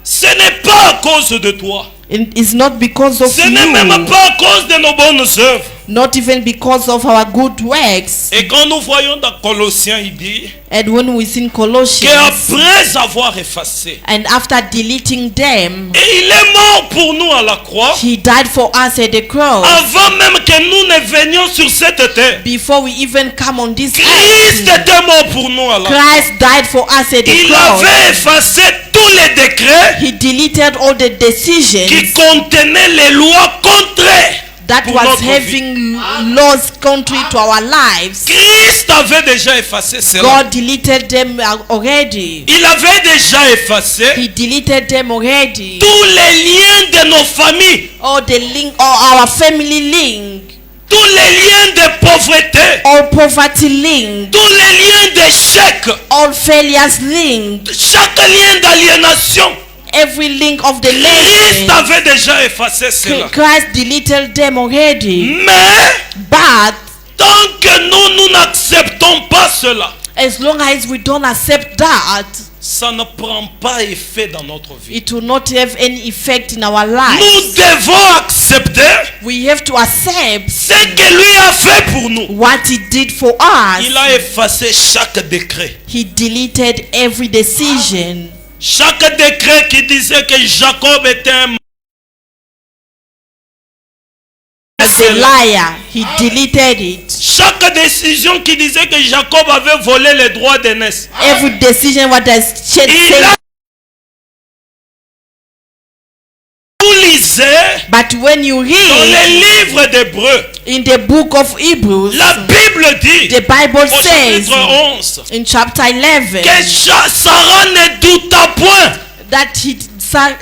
Ce n'est pas à cause de toi. It is not because of Ce n'est même you, pas à cause de nos bonnes œuvres. not even because of our good works. Et quand nous voyons dans Colossiens, il dit And when we sing Colossians, qu'après avoir effacé, and after deleting them, et il est mort pour nous à la croix, He died for us at the cross. avant même que nous ne venions sur cette terre. Before we even come on this Christ earth, était mort pour nous à la croix. Christ died for us at the Il cross. avait effacé tous les décrets He deleted all the decisions qui contenaient les lois contraires that pour was notre vie. having laws contrary to our lives. Christ avait déjà effacé cela. God deleted them already. Il avait déjà effacé He deleted them already. tous les liens de nos familles, All the link, all our family link, tous les liens de pauvreté, all poverty link, tous les liens d'échec, all failures link, chaque lien d'aliénation. every link of the Christ nation. avait déjà effacé cela. Christ deleted them already. Mais But tant que nous n'acceptons pas cela, as long as we don't accept that, ça ne prend pas effet dans notre vie. It will not have any effect in our Nous lives. devons accepter We have to accept ce que lui a fait pour nous. what he did for us. Il a effacé chaque décret. He deleted every decision. Chaque décret qui disait que Jacob était un As a liar, he deleted it. chaque décision qui disait que Jacob avait volé les droits d'aînesse. Every decision what has said. Il a vous lisez But when you dans read les livres d'Hébreux, in the book of Hebrews, la Bible dit the Bible au says chapitre 11 in chapter 11 que Sarah ne douta point. that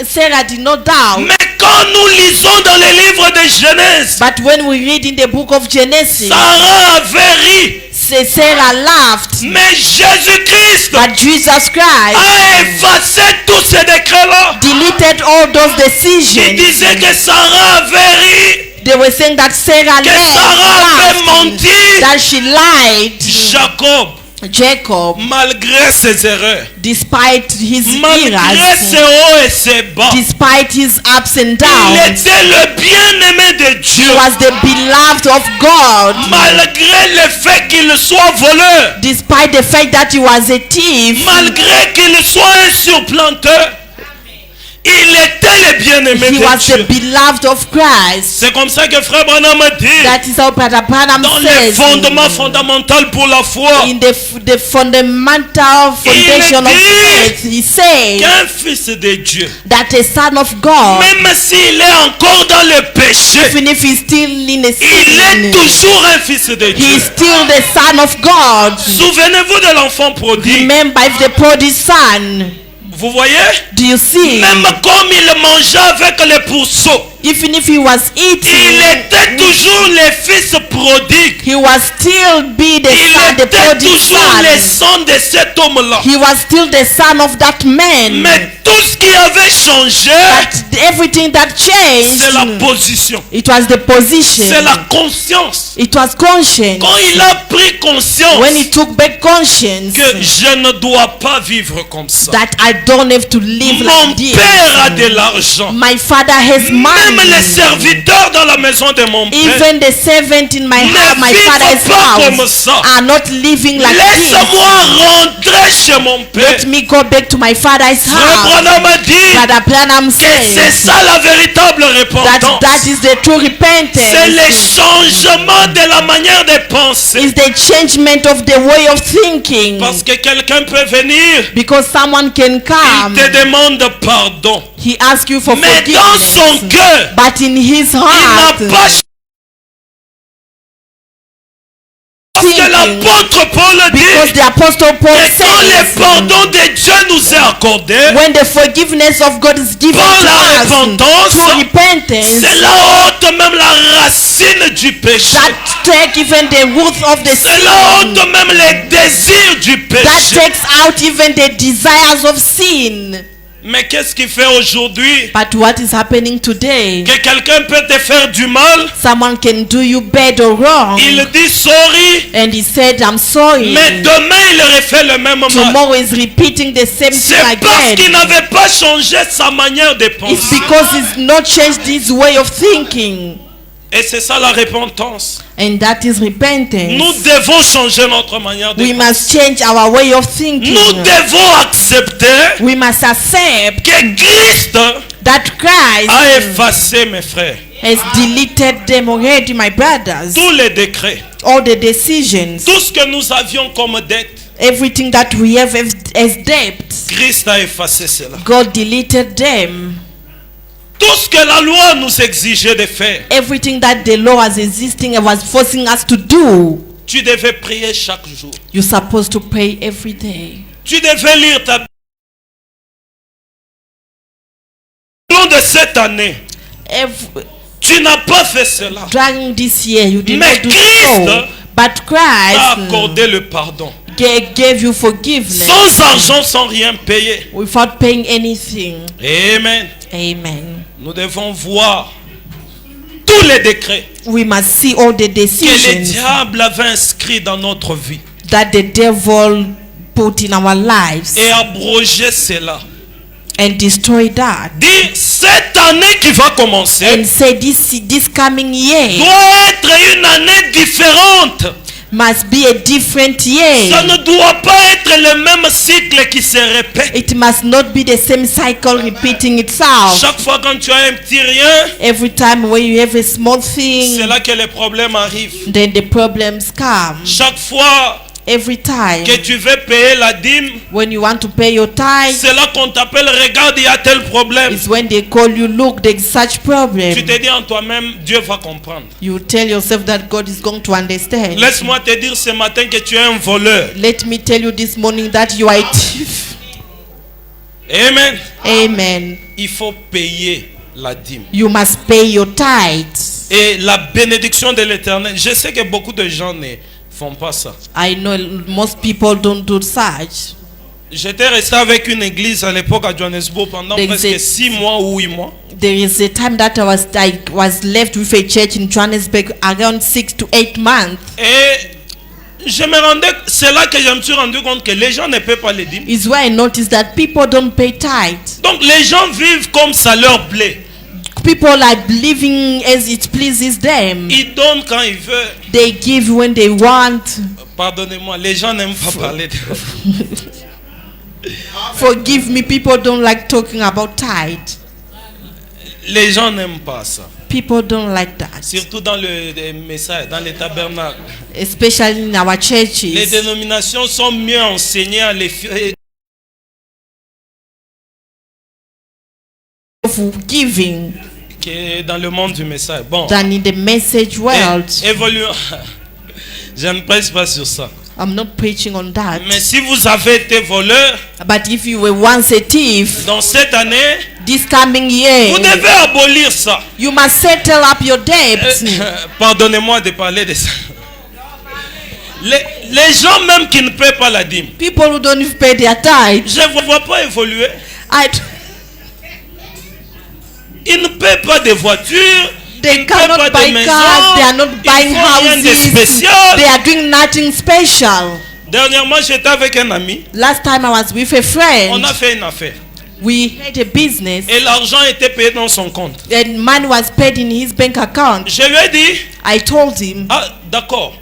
Sarah did not doubt. Mais quand nous lisons dans les livres de Genèse, But when we read in the book of Genesis, Sarah avait ri. Sarah laughed. Mais Jésus-Christ But Jesus Christ a effacé tous ces décrets-là. deleted all those Il decisions. disait que Sarah avait ri, They were saying that Sarah que Sarah avait laughed, menti. that she lied. Jacob, Jacob, malgré ses erreurs, despite his malgré ses errors, hauts et ses bas, despite his ups and il downs, était le bien-aimé de he Dieu. was the beloved of God. Malgré le fait qu'il soit voleur, Despite the fact that he was a thief, malgré qu'il soit un surplanteur, il était le bien-aimé he de was Dieu. the beloved of Christ. C'est comme ça que Frère Branham dit, That is how Brother Branham dans les says fondements fondamentaux pour la foi, in the fundamental foundation of dit faith. He says qu'un fils de Dieu, that a son of God, même s'il est encore dans le péché, even if he's still in a il est sin, toujours un fils de he is Dieu. still the son of God. Souvenez-vous de l'enfant prodigue. Remember the prodigal son. Vous voyez? Do you see? Même comme il mangeait avec les pourceaux, Even if he was il eating, était toujours le fils prodigue. he was still be the son, Il the était prodigal toujours le son. sang de cet homme-là. He was still the son of that man. Mais tout ce qui avait changé, But everything that changed, c'est la position. it was the position. C'est la conscience. It was conscience. Quand il a pris conscience When he took back conscience que je ne dois pas vivre comme ça. that I don't have to live Mon like this. père a de l'argent. My father has money. Même les serviteurs dans la maison de mon père. Even the servant in my house, my vivent father's pas comme house, ça. are not living like this. Laisse-moi rentrer chez mon père. Let me go back to my father's Frère house. Branham a dit Brother Branham que c'est says ça la véritable repentance. that is the true C'est le repentance. changement de la manière de penser. Is the changement of the way of thinking. Parce que quelqu'un peut venir, Because someone can il come, te demande pardon. he asks you for Mais dans son forgiveness. cœur, But in his il heart, n'a pas. Parce que l'apôtre Paul because dit the apostle Paul que quand le says, pardon de Dieu nous est accordé, when the forgiveness of God is given par to la us repentance, through repentance, c'est là ôte même la racine du péché. that take even the root of the C'est là sin, ôte même les désirs du that péché. takes out even the desires of sin. Mais qu'est-ce qu'il fait aujourd'hui? But what is happening today? Que quelqu'un peut te faire du mal, Someone can do you bad or wrong, il dit sorry, and he said, I'm sorry. mais demain il refait le même mal. Tomorrow is repeating the same thing C'est parce qu'il again. n'avait pas changé sa manière de It's penser. because he's not changed his way of thinking. Et c'est ça la repentance. And that is repentance. Nous devons changer notre manière de We penser. must change our way of thinking. Nous devons accepter We must accept que Christ that Christ a effacé, mes frères, has deleted them already, my brothers. tous les décrets, All the decisions, tout ce que nous avions comme dette. everything that we have as debt, Christ a effacé cela. God deleted them. Tout ce que la loi nous exigeait de faire. Everything that the law was existing and was forcing us to do, Tu devais prier chaque jour. you're supposed to pray every day. Tu devais lire ta Bible. Au long de cette année, tu n'as pas fait cela. During this year, you did Mais not do Christ so. But A Christ accordé le pardon. gave you forgiveness Sans argent, sans rien payer. without paying anything. Amen. Amen. Nous devons voir tous les décrets We must see all the que le decisions diable avait inscrits dans notre vie. that the devil put in our lives et abroger cela. and destroy that. Dis, cette année qui va commencer And say this coming year doit être une année différente. must be a different Ça year. ne doit pas être le même cycle qui se répète. It must not be the same cycle repeating itself. Chaque fois quand tu as un petit rien, Every time when you have a small c'est thing, là que les problèmes arrivent. then the problems come. Chaque fois Every time que tu veux payer la dîme, when you want to pay your tithe, c'est là qu'on t'appelle, regarde, il y a tel problème. is when they call you, look, there's such problem. Tu te dis en toi-même, Dieu va comprendre. You tell yourself that God is going to understand. Laisse-moi te dire ce matin que tu es un voleur. Let me tell you this morning that you are a thief. Amen. Amen. Il faut payer la dîme. You must pay your tithes. Et la bénédiction de l'Éternel, je sais que beaucoup de gens ne font pas ça. I know most people don't do such. J'étais resté avec une église à l'époque à Johannesburg pendant presque 6 mois ou 8 mois. There is a time that I was left with a church in Johannesburg around 6 to 8 months. Et c'est là que je me suis rendu compte que les gens ne paient pas les dîmes. Is where I noticed that people don't pay tithes. Donc les gens vivent comme ça leur plaît. People are living as it pleases them. Ils donnent quand ils veulent. They give when they want. Pardonnez-moi, les gens n'aiment pas parler de Forgive me, people don't like talking about tithe. Les gens n'aiment pas ça. People don't like that. Surtout dans les messages, dans les tabernacles. Especially in our Les churches. dénominations sont mieux enseignées à les Of giving que dans le monde du message. Bon, than in the message world. évoluons. Je ne presse pas sur ça. I'm not preaching on that. Mais si vous avez été voleur, But if you were once a thief, dans cette année, this coming year, vous devez abolir ça. you must settle up your debts. Pardonnez-moi de parler de ça. Les gens même qui ne paient pas la dîme, People who don't even pay their tithe, je ne vois pas évoluer. Ils ne paient pas de voitures. They Ils ne paient pas cannot de buy maisons. cars, they are not Ils buying font rien de houses, spécial. they are doing nothing special. Dernièrement, j'étais avec un ami. Last time I was with a On friend, a fait une affaire. we had a business Et l'argent était payé dans son compte. and money was paid in his bank account. Je lui ai dit, I told him, ah d'accord,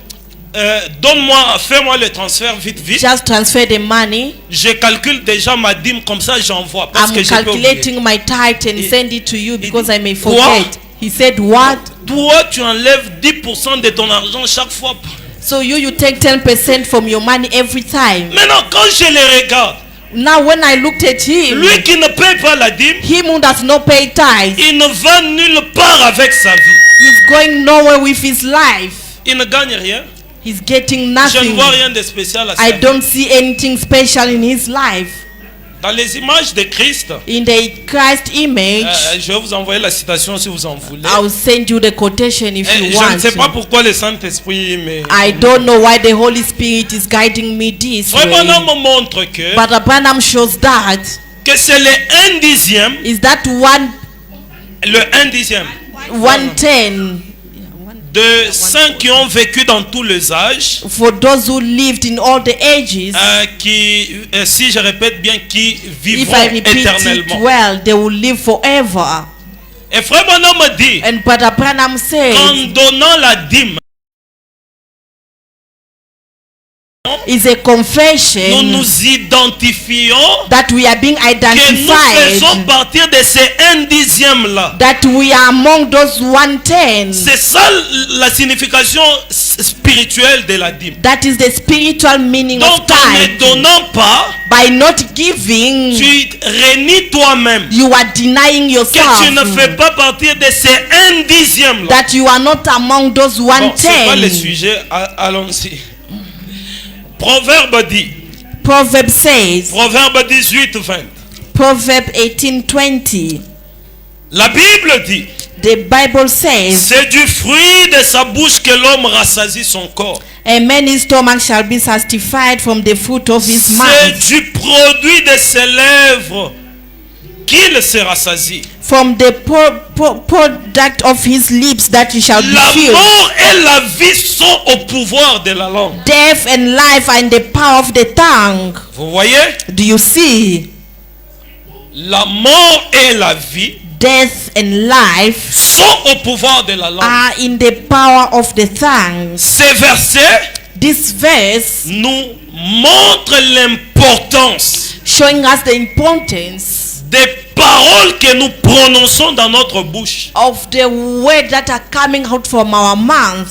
donne-moi, fais-moi le transfert vite vite. just transfer the money. Je calcule déjà ma dîme, comme ça j'envoie. Parce que I'm je peux oublier. calculating my tithe and send it to you because I may Quoi? forget. He said, what? Toi, tu enlèves 10% de ton argent chaque fois. So you take 10% from your money every time. Maintenant, quand je le regarde, Now when I looked at him, lui qui ne paye pas la dîme, him who does not pay tithe, il ne va nulle part avec sa vie. he's going nowhere with his life. Il ne gagne rien. He's getting Je ne nothing. vois rien de spécial à sa I vie. don't see anything special in his life. Dans les images de Christ, In the Christ image, je vais vous envoyer la citation si vous en voulez. I'll send you the quotation if you Je ne want. sais pas pourquoi le Saint-Esprit mais I don't know why the Holy Spirit is guiding me this Frère way. Branham me montre que But Branham shows that c'est le 1/10 is that le 1/10 1/10 de saints qui ont vécu dans tous les âges, for those who lived in all the ages. qui, si je répète bien, qui If vivront I repeat it éternellement. well, they will live forever. Et Frère Branham me dit, And Brother Branham en says, donnant la dîme, is a nous confession nous identifions that we are being que nous faisons identified, partir de ces 1/10 là. that we are among those 1/10. C'est ça la signification spirituelle de la dîme. That is the spiritual meaning Donc of en ne tithe. donnant pas, By not giving, tu renies toi-même you are denying que tu ne fais yourself pas partir de ces 1/10 là. that you are not among those Bon, c'est pas le 1/10. sujet, allons-y. Proverbe dit, Proverb says, Proverbe 18:20. Proverb 18:20. La Bible dit, The Bible says, c'est du fruit de sa bouche que l'homme rassasie son corps. a man's stomach shall be satisfied from the fruit of his C'est mouth. du produit de ses lèvres qu'il se rassasie. From the product of his lips that you shall be La filled. mort et la vie sont au pouvoir de la langue. Death and life are in the power of the tongue. Vous voyez? Do you see? La mort et la vie Death and life sont au pouvoir de la langue. are in the power of the tongue. Ces versets This verse nous montre l'importance showing us the importance des paroles que nous prononçons dans notre bouche. of the words that are coming out from our mouth.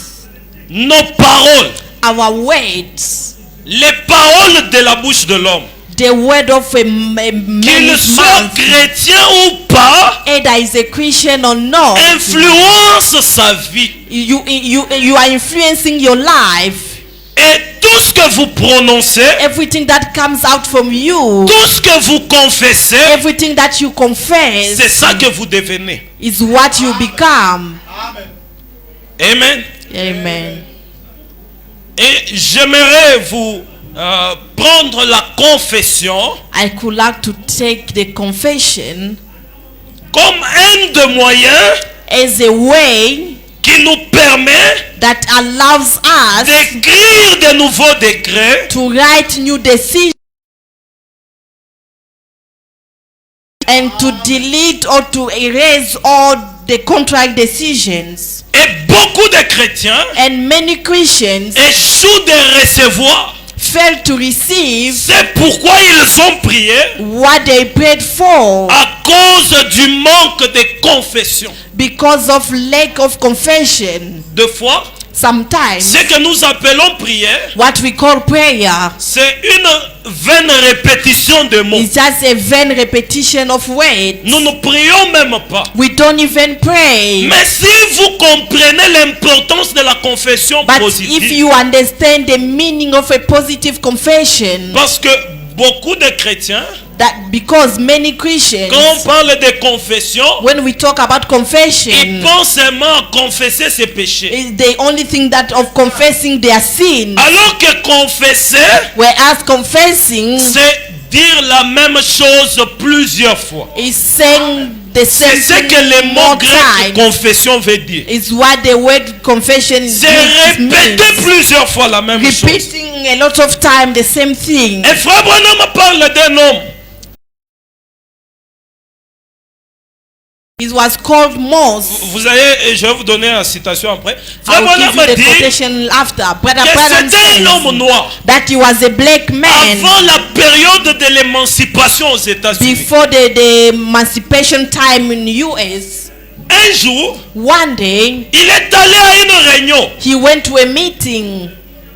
Nos paroles, Our words. les paroles de la bouche de l'homme, The word of a qu'il man's soit mouth, chrétien ou pas, either is a Christian or not, influence sa vie. you are influencing your life. Et tout ce que vous prononcez, Everything that comes out from you, tout ce que vous confessez, everything that you c'est confess ça que vous devenez. is what you become. Amen. Amen. Et j'aimerais vous prendre la confession I could like to take the confession comme un des moyens as a way qui nous permet that allows us d'écrire de nouveaux décrets to write new decisions and to delete or to erase all the contract decisions. et beaucoup de chrétiens And many Christians échouent de recevoir. fail to receive C'est pourquoi ils ont prié what they prayed for à cause du manque de confession. because of lack of confession. Deux fois, Sometimes ce que nous appelons prière, what we call prayer c'est une vaine répétition de mots. is just a vain repetition of words. Nous ne prions même pas. We don't even pray. Mais si vous comprenez l'importance de la confession But if positive, you understand the meaning of a positive confession, parce que beaucoup de chrétiens, that because many Christians, quand on parle de confession, when we talk about ils confession, pensent seulement à confesser ses péchés. is the only thing that of confessing their sin. Alors que confesser, Whereas confessing c'est dire la même chose plusieurs fois. is saying the C'est same ce que thing le mot more grec times. confession veut dire. Is what the word confession C'est means. répéter plusieurs fois la même chose. Repeating a lot of time the same thing. Et Frère Branham parle d'un homme. It was called Moses. Vous allez, je vais vous donner la citation après. Frère I will give Branham you the dit quotation after. Brother que Branham c'était un homme says noir that he was a black man avant la période de l'émancipation aux États-Unis. before the emancipation time in the US. Un jour, One day, il est allé à une réunion. he went to a meeting.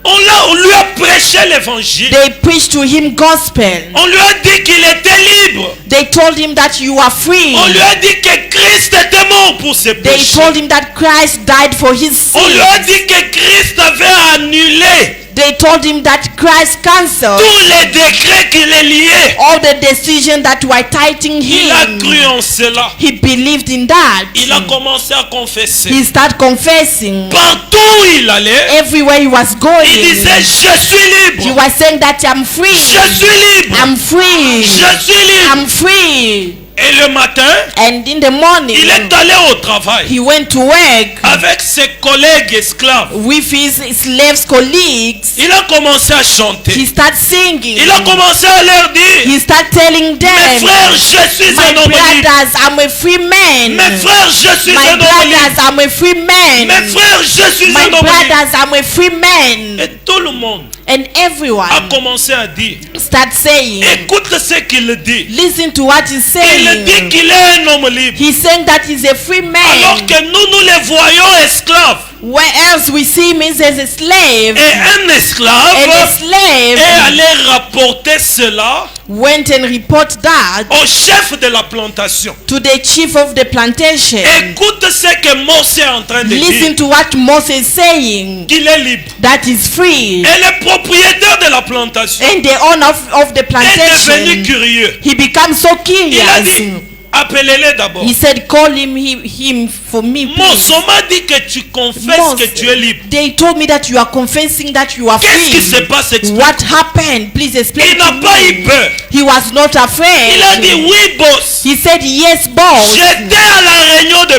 On lui a prêché l'évangile. They preached to him gospel. On lui a dit qu'il était libre. They told him that you are free. On lui a dit que Christ était mort pour ses They péchés. told him that Christ died for his On lui sins. a dit que Christ avait annulé They told him that Christ cancelled tous les décrets qui les liaient. all the decisions that were tightening Il a him. cru en cela. He believed in that. Il a commencé à confesser. He started confessing. Partout où il allait, Everywhere he was il going, disait je suis he libre. was saying that I'm free. Je suis libre. I'm free. Je suis libre. I'm free. Et le matin, And in the morning, il est allé au travail he went to work avec ses collègues esclaves. with his slaves colleagues. Il a commencé à chanter. He started singing. Il a commencé à leur dire, He started telling mes them, frères, je suis my un homme libre. brothers, I'm a free man. Mes frères, je suis My un homme libre. brothers, I'm a free Mes man. frères, je suis My un homme libre. brothers, I'm a free man. Et tout le monde And a everyone commencé à dire, start saying, écoute ce qu'il dit. listen to what he's Il dit saying. qu'il est un homme libre. He's saying that he's a free Alors man. que nous les voyons esclaves. Where else we see him as a slave. Et un esclave And a est slave allé rapporter cela went and report that au chef de la plantation. to the chief of the plantation. Écoute ce que Mose est en train de Listen dire. to what Moses is saying. Qu'il est libre. That is free. Et le propriétaire de la plantation And the owner of the est devenu plantation, curieux. he becomes so Il a dit, curious. appelez-les d'abord. He said, call him for me, please. Mose, on m'a dit que tu confesses Mose, que tu es libre. they told me that you are confessing that you are Qu'est-ce qui se free. passe? Explique. What happened? Please explain Il n'a to pas eu me. peur. He was not Il a dit afraid. oui, boss. He said, yes, boss. J'étais à la réunion de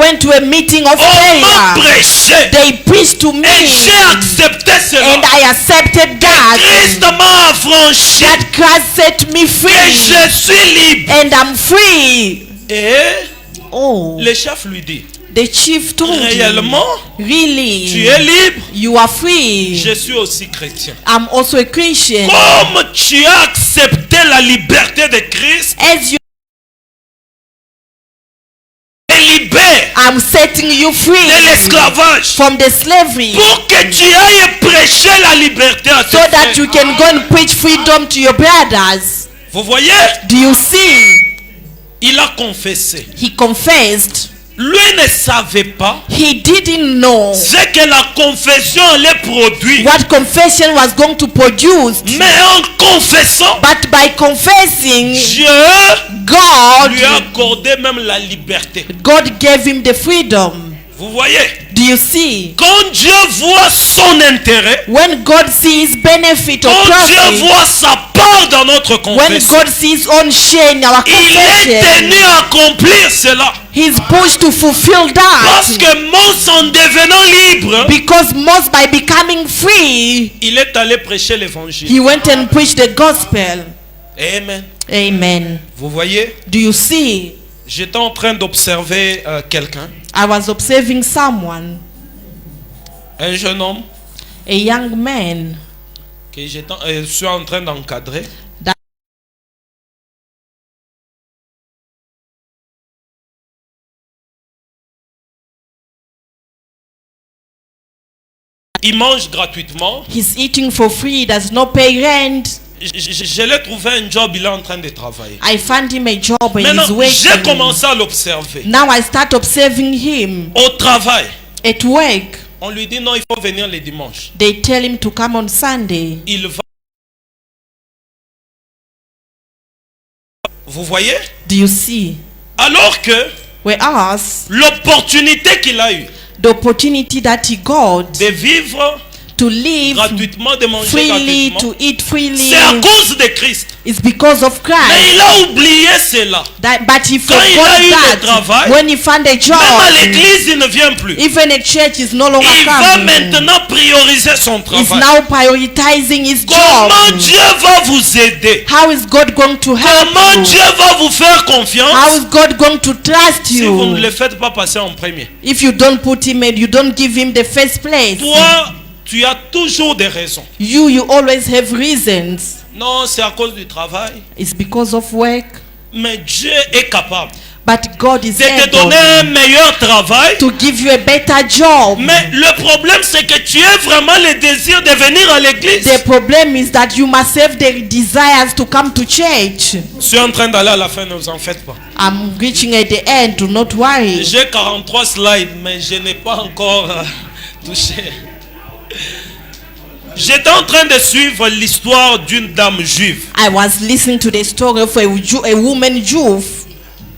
went to a meeting of On m'a prayer. prêché. They preached to Et me. j'ai accepté cela. And I accepted that. Christ m'a affranchi. That Christ set me Et free. je suis libre. And I'm free. Et Oh, le chef lui dit, the chief told réellement, him, really, tu es libre. you are free. Je suis aussi chrétien. I'm also a Christian. Comme tu as accepté la liberté de Christ, As you, et libère I'm setting you free de l'esclavage from the slavery, pour que tu ailles prêcher la liberté à tes so that frères. you can go and preach freedom to your brothers. Vous voyez, Do you see? il a confessé. He confessed. Lui ne savait pas He didn't know ce que la confession allait produire. what confession was going to produce. Mais en confessant, But by confessing, Dieu lui a God, accordé même la liberté. God gave him the freedom. Vous voyez, Do you see? quand Dieu voit son intérêt, When God sees benefit or quand Dieu profit, voit sa part dans notre when confession, God sees own share in our il est tenu confession, à accomplir cela. He's pushed to fulfill Parce that. que Mose, en devenant libre, Because Moses, by becoming free, il est allé prêcher l'évangile. he went and preached the gospel. Amen. Amen. Vous voyez, Do you see? j'étais en train d'observer quelqu'un, I was observing someone, un jeune homme, a young man, que je suis en train d'encadrer. Il mange gratuitement. he's eating for free, he does not pay rent. Je l'ai trouvé un job, il est en train de travailler. I found him a job and Maintenant, he's j'ai working. commencé à l'observer. Now I start observing him Au travail, at work. on lui dit non, il faut venir les dimanches. They tell him to come on Sunday. Il va. Vous voyez? Do you see? Alors que Whereas l'opportunité qu'il a eue the opportunity that he got de vivre to live gratuitement, de manger freely, gratuitement, to eat freely, c'est à cause de Christ. is because of Mais Christ. il a oublié cela. But he Quand il a eu le forgot travail, that when he found a Même à job, l'église, il ne vient plus. even a church is no longer Il va coming. maintenant prioriser son He's travail. now prioritizing his Comment job. Dieu va vous aider? How is God going to help Comment you? Dieu va vous faire How confiance is God going to trust si vous ne you le faites pas passer en premier? if you don't put him in, you don't give him the first place? Toi, tu as toujours des raisons. You always have reasons. Non, c'est à cause du travail. It's because of work. Mais Dieu est capable But God is de te donner un able meilleur travail. to give you a better job. Mais le problème, c'est que tu as vraiment le désir de venir à l'église. The problem is that you must have the desires to come to church. Je suis en train d'aller à la fin, ne vous en faites pas. I'm reaching at the end, do not worry. J'ai 43 slides, mais je n'ai pas encore touché. J'étais en train de suivre l'histoire d'une dame juive. I was listening to the story of a woman Jew.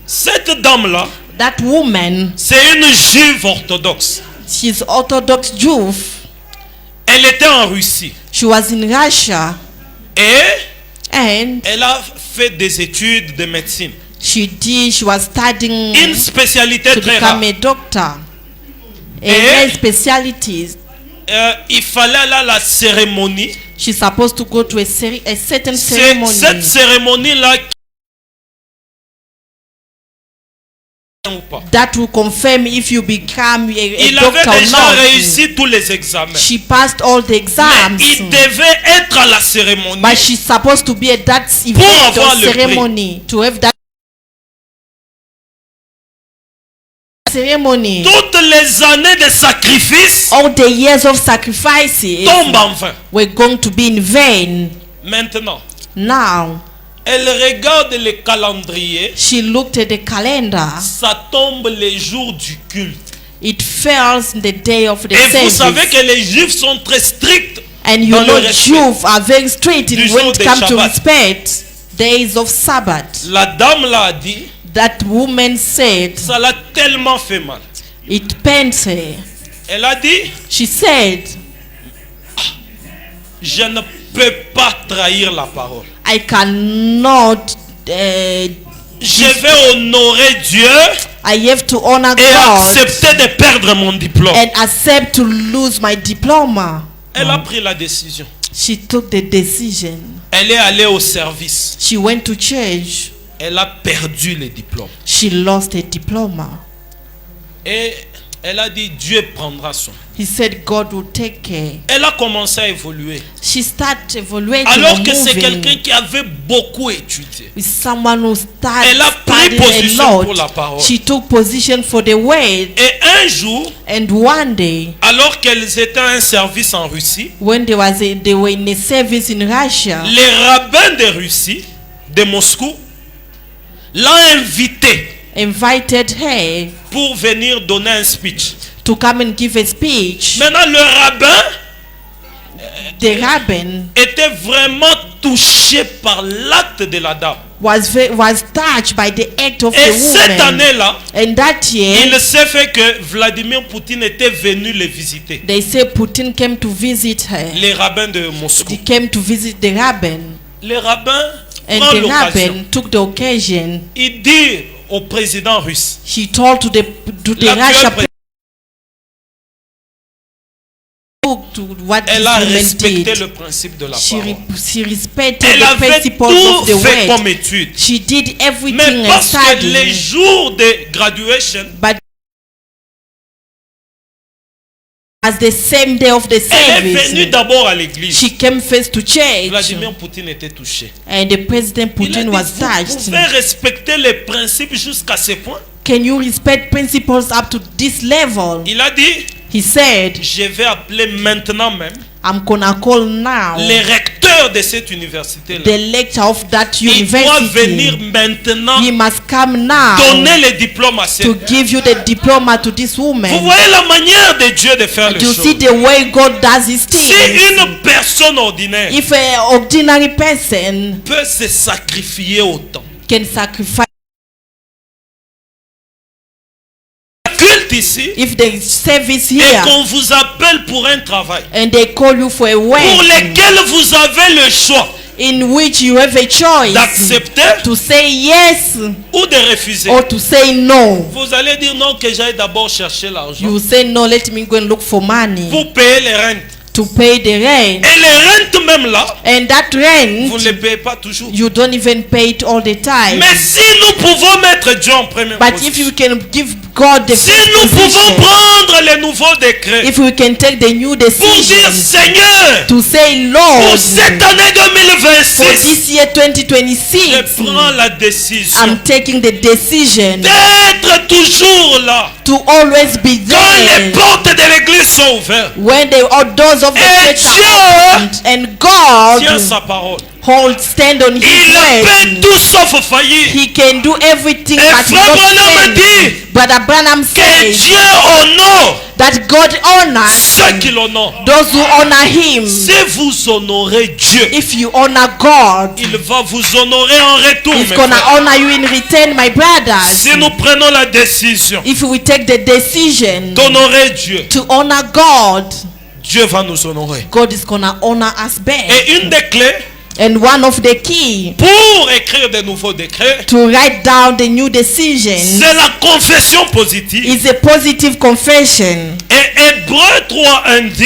Cette dame-là, That woman, c'est une juive orthodoxe. she's Orthodox Jew. Elle était en Russie. She was in Russia Et and elle a fait des études de médecine. she was studying Une spécialité to très rare. become a doctor. Eh? A specialty. Il fallait aller à la cérémonie. She's supposed to go to a certain C'est ceremony. cette cérémonie-là ou pas. That will confirm if you become a Il avait doctor or déjà not. réussi tous les examens. She passed all the Mais exams. il devait être à la cérémonie But she's supposed to be at that event avoir or le ceremony. To have that ceremony. toutes les années de sacrifice All the years of sacrifices tombent en vain. were going to be in vain. Maintenant, Now, elle regarde le calendrier. she looked at the calendar. Ça tombe les jours du culte. It falls the day of the Et vous savez service. que les juifs sont très stricts. And you dans le know respect Jews are very strict du when jour it des comes to Shabbat. respect days of Sabbath. La dame là a dit, That woman said ça l'a tellement fait mal. it pains her. Elle a dit, She said, je ne peux pas trahir la parole. I cannot Je vais honorer Dieu I have to honor et God accepter de perdre mon diplôme. and accept to lose my diploma. Elle a pris la décision. She took the decision. Elle est allée au service. She went to church. Elle a perdu les diplômes. She lost a diploma. Et elle a dit Dieu prendra soin. He said God will take care. Elle a commencé à évoluer. She started evaluating Alors and que c'est moving quelqu'un qui avait beaucoup étudié. with someone who Elle a pris studied position a pour la lot. parole. She took position for the word. Et un jour, And one day, alors qu'elles étaient à un service en Russie, when they were in a service in Russia, les rabbins de Russie, de Moscou, l'ont invité invited her pour venir donner un speech. to come and give a speech. Maintenant, le rabbin The rabbin était vraiment touché par l'acte de la dame. was touched by the act of Et the cette woman. année-là, And that year, il s'est fait que Vladimir Poutine était venu les visiter. they say Putin came to visit her. Les rabbins de Moscou. He came to visit the rabbin. Les rabbins And prennent the l'occasion. rabbin took the occasion. Il dit au président russe, He told to the l'actuel Russia président, to what this elle a woman respecté did. le principe de la She, parole. she respected Elle the avait principles of tout the fait word. comme étude. She did everything Mais and parce que les studied. jours de graduation, But as the same day of the elle est venue service, d'abord à l'église. she came first to church. Vladimir Poutine était touché. And the President Il a Putin dit, was vous touched. pouvez respecter les principes jusqu'à ce point. Can you respect principles up to this level? Il a dit, He said, je vais appeler maintenant même I'm gonna call now les recteurs de cette université-là. the lecturer of that Il doit venir university. maintenant He must come now donner les diplômes à cette to dame. give you the diploma to this Vous woman. voyez la manière de Dieu de faire les You choses. see the way God does his Si things. une personne ordinaire If an ordinary person peut se sacrifier autant, can sacrifice, culte ici, if the service et here qu'on vous appelle pour un travail and they call you for a pour work lequel vous avez le choix in which you have a choice d'accepter to say yes ou de refuser, or to say no, vous allez dire non, que j'aille d'abord chercher l'argent you say no, let me go and look for money pour payer les rentes. to pay the rent. Et les rentes même là, And that vous rent, ne les payez pas toujours. you don't even pay it all the time. Mais si nous pouvons mettre Dieu en première But if you position, can give God the si first nous pouvons position, prendre les nouveaux décrets if we can take the new pour dire decision Seigneur, to say, pour Lord, cette année for 2026, this year je 2026, prends la décision I'm taking the decision d'être toujours là to always be quand les there portes de l'église sont ouvertes. when the doors of the Et church Dieu are opened, and God tient sa parole. stand on his Il peut word. tout sauf faillir. He can do everything Et but Frère not Branham fail. dit Brother Branham que says Dieu honore that God honors ceux qui l'honorent. those who honor him. Si vous honorez Dieu, If you honor God, il va vous honorer en retour. he's mes gonna frères. honor you in return, my brothers. Si nous prenons la décision If we take the decision d'honorer Dieu, to honor God, Dieu va nous honorer. God is gonna honor us back. Et une des clés And one of the key pour écrire de nouveaux décrets, to write down the new decision c'est la confession positive. is a positive confession. Et Hébreux 3:1 dit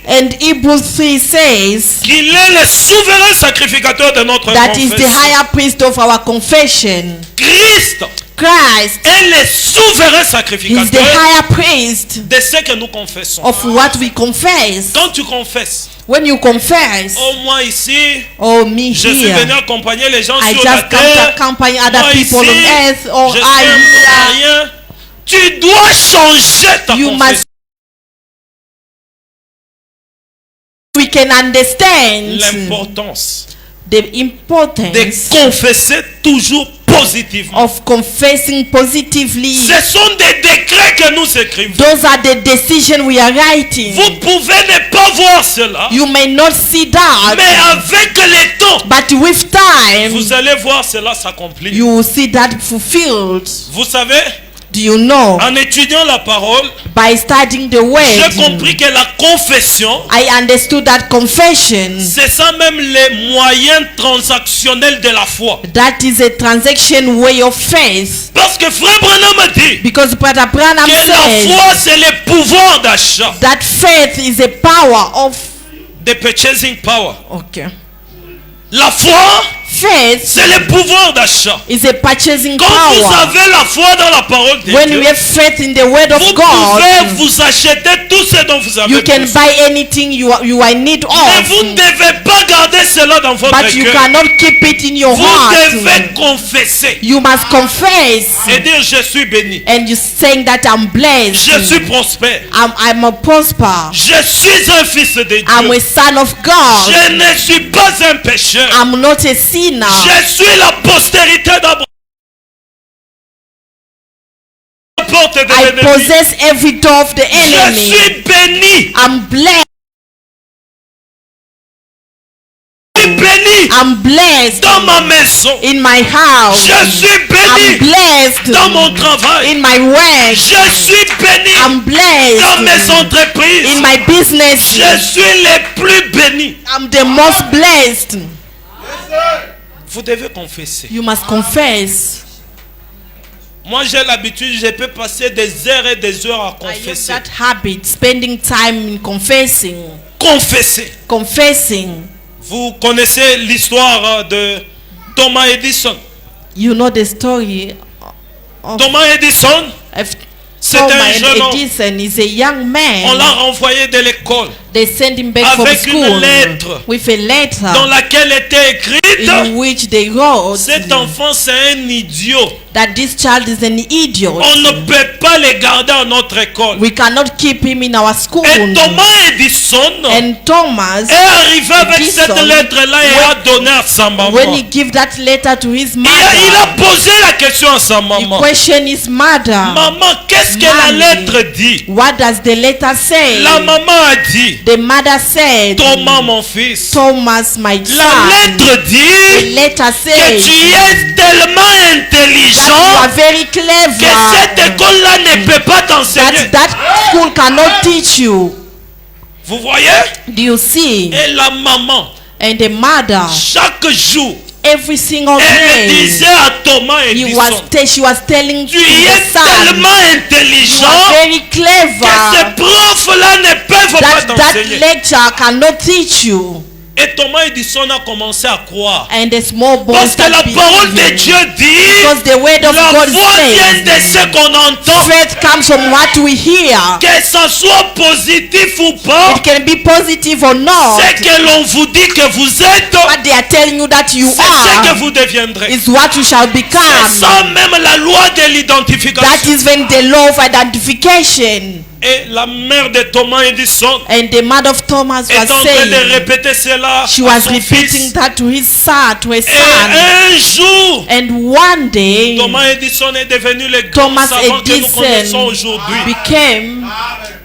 And Hebrews 3 says qu'il est le souverain sacrificateur de notre that is the confession. higher priest of our confession. Christ Christ est le souverain is the sacrificateur higher priest de ce que nous confessons. of what we confess. Quand tu confesses, When you confess, oh moi ici, oh me je suis venu here, accompagner les gens I sur la just come to terre. accompany other Moi people ici, on earth, or je suis I un here. rien. Tu dois changer ta You confession. must. We can understand L'importance the de importance confesser toujours positivement. of confessing positively. Ce sont des décrets que nous écrivons. Those are the decisions we are writing. Vous pouvez ne pas voir cela, You may not see that, mais avec le temps, but with time, vous allez voir cela s'accomplir. you will see that fulfilled. Vous savez, Do you know? En étudiant la parole, By studying the j'ai word, compris que la confession, I understood that confession, c'est ça même les moyens transactionnels de la foi. that is a transaction way of faith. Parce que Frère Branham a dit Because Brother Branham que la says foi c'est le pouvoir d'achat. that faith is a power of... The purchasing power. Okay. La foi, Faith c'est le pouvoir d'achat. is a purchasing Quand vous power. avez la foi dans la parole de When Dieu, you have faith in the word of vous God, pouvez vous acheter tout ce dont vous avez you can besoin. buy anything you are in need Mais vous ne of. devez pas garder cela dans votre But you cœur. cannot keep it in your Vous devez heart. confesser You must confess. et dire je suis béni, And you saying that I'm blessed. je suis prospère, I'm a prosper. je suis un fils de I'm a Dieu, son of God. je ne suis pas un pécheur, I'm not a sinner. je suis la postérité d'Abraham. Porte de I l'ennemi. possess every door of the Je enemy. suis béni. I'm blessed. Je suis béni I'm blessed dans ma maison. in my house. Je suis I'm béni blessed dans mon travail. in my work. Je suis béni I'm dans mes blessed entreprises. in my business. Je suis le plus béni. I'm the most blessed. Vous devez confesser. You must confess. Moi j'ai l'habitude, je peux passer des heures et des heures à I have confesser. that habit, spending time in confessing. Confesser. Confessing. Vous connaissez l'histoire de Thomas Edison. You know the story of Thomas Edison, c'est un Thomas jeune homme. Edison. Is a young On l'a man. renvoyé de l'école They sent him back from avec une school lettre with a letter dans laquelle était écrite: in which they wrote cet enfant c'est un idiot. that this child is an idiot. On ne peut pas le garder à notre école. We cannot keep him in our school. Et Thomas Edison And Thomas, est arrivé avec Edison, cette lettre-là et a donné à sa maman. when he gave that letter to his Il mother, a posé la question à sa he maman. questioned his mother. Maman, qu'est-ce que la Mommy, lettre dit? What does the letter say? La maman a dit: The mother said, Thomas mon fils, Thomas, my la son. lettre The dit letter que says tu es tellement that you intelligent are very que clever, cette école-là ne peut pas t'enseigner. that school cannot teach you. Vous voyez? Do you see? Et la maman, And the mother, chaque jour, every single elle day, disait à Thomas Edison: she was telling tu the es son, tellement you are intelligent very que ces clever, profs-là ne peuvent pas that t'enseigner. lecture cannot teach you. Et Thomas Edison a commencé à croire. And the small boy Parce que la started parole de believing. Dieu dit: Because the word of la God foi vient de says, ce qu'on entend. faith comes from what we hear. Que ça soit positif ou pas, It can be positive or not. c'est que l'on vous dit que vous êtes, What they are telling you that you c'est ce que are vous deviendrez. is what you shall C'est become. ça même la loi de That l'identification. is when the law of identification. Et la mère de Thomas Edison And the mother of Thomas est en was train de saying, répéter cela she à was son repeating fils. that to his son, to his Et son. un jour, And one day, Thomas Edison est devenu le grand Thomas savant que nous connaissons Edison aujourd'hui. became,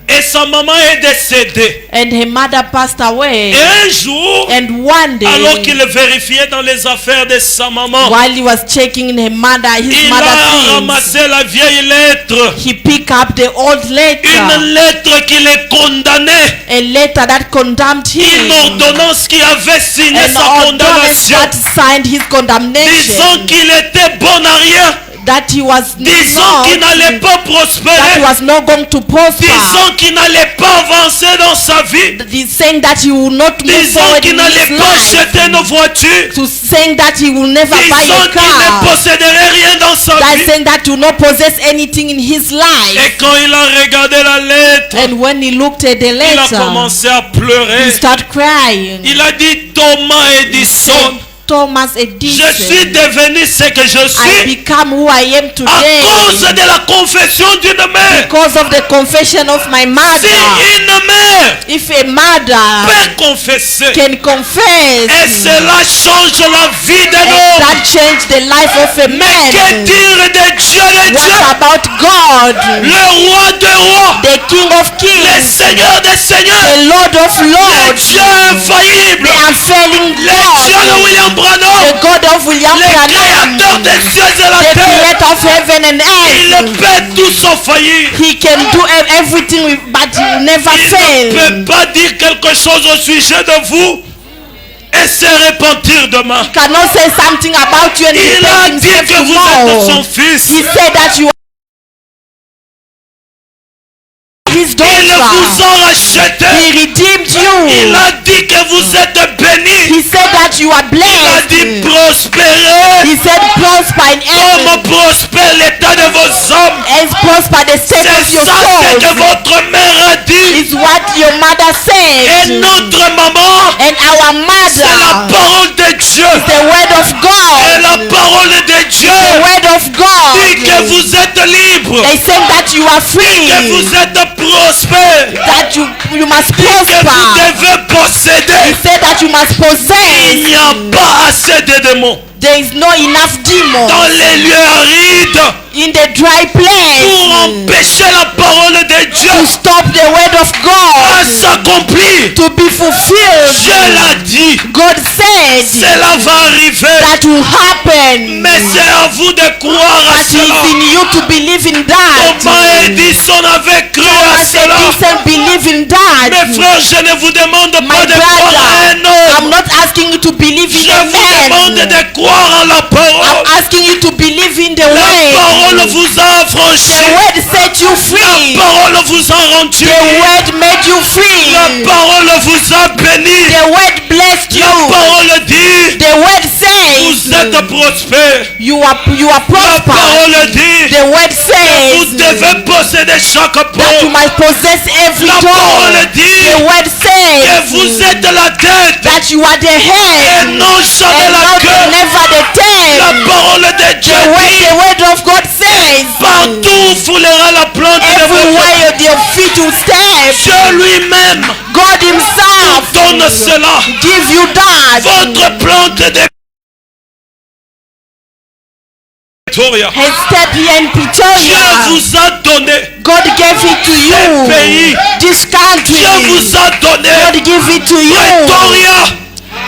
Et sa maman est décédée. and her mother passed away. Et un jour, And one alors day, qu'il vérifiait dans les affaires de sa maman, while he was checking in his il mother a things, ramassé la vieille lettre. he picked up the old Une letter, lettre qui le condamnait. a letter that condemned Une him, ordonnance qui avait signé an sa ordinance condamnation. that signed his Disant condemnation, qu'il était bon à rien. that he was Disant qu'il n'allait pas that he prospérer. was not going to prosper, Disant qu'il n'allait pas avancer dans sa vie. he's saying that he will not move Disant forward qu'il in n'allait his pas life, acheter une voiture. to saying that he will never buy Disant a qu'il ne car, posséderait rien dans sa that vie. saying that he will not possess anything in his Et life. quand il a regardé la lettre, And when he looked at the il a letter, commencé à he pleurer. started crying. Il a dit: Thomas Edison, Thomas je Edison, suis devenu ce que je I suis become who I am à today cause de la confession d'une mère. because of the confession of my Si mother. une mère If a mother peut confesser, can et confess, cela change la vie de l'homme. that changed the life of a Mais que man. dire de Dieu, What about God, le roi de rois, the King of le Kings, Seigneur des seigneurs, the Lord of le Lords, Dieu infaillible, the unfailing le Dieu de God, William Branham, the God of William le Branham, créateur des cieux et la the terre. creator of heaven and Il earth. peut tout sans faillir. He can do everything, but he will never Il ne fail. peut pas dire quelque chose au sujet de vous et se repentir demain. Cannot say something about you and Il a repent dit himself que vous êtes son tomorrow. fils. He said that you are his Il daughter. vous a racheté. He redeemed Il you. a dit que vous êtes bénis. He said that you are Il a dit blessed. prospérer. He said prosper in Comme heaven prospère l'état de vos hommes. and prosper the state of C'est your ça ce que soul. votre mère a dit. Is what your mother Et said. notre maman, And our c'est la mother, parole de Dieu. the word of Et God, la parole de Dieu the word of dit que God. vous êtes libre. They said that you are Que free, vous êtes prospère. that you must Que vous prosper. devez He posséder. said that you must Il possess. n'y a pas assez de démons There is no enough demons dans les lieux arides in the dry pour place empêcher la parole de to Dieu stop the word of à God s'accomplir. to be fulfilled. Dieu l'a dit. God said Cela va arriver. that will happen. Mais c'est à vous de croire à But it's cela. in you to believe in that. Thomas Edison avait cru à Thomas cela. Edison believe in that. Mes frères, je ne vous demande My pas de croire à brother, un homme. I'm not asking you to believe in Je a vous demande man. de croire en la I'm parole. asking you to believe in the La word. parole vous a affranchi. The word set you free. La parole vous a rendu. The word made you free. La parole vous a béni. The word blessed La you. parole dit, The word vous says êtes prospères. you are La prosper. parole dit, The word vous says devez posséder chaque that you pauvre. must possess every La parole door. dit The word que says vous êtes la tête that you are the et head non jamais and la not queue. never the La tail. parole de Dieu dit, The word of God says partout où foulera la plante de votre everywhere your feet will step, Dieu lui-même God himself donne cela. give you that. Votre plante de Victoria. And step here in Dieu Pretoria. vous a donné. God gave it to you. pays. This country. Dieu vous a donné. God give it to you. Victoria.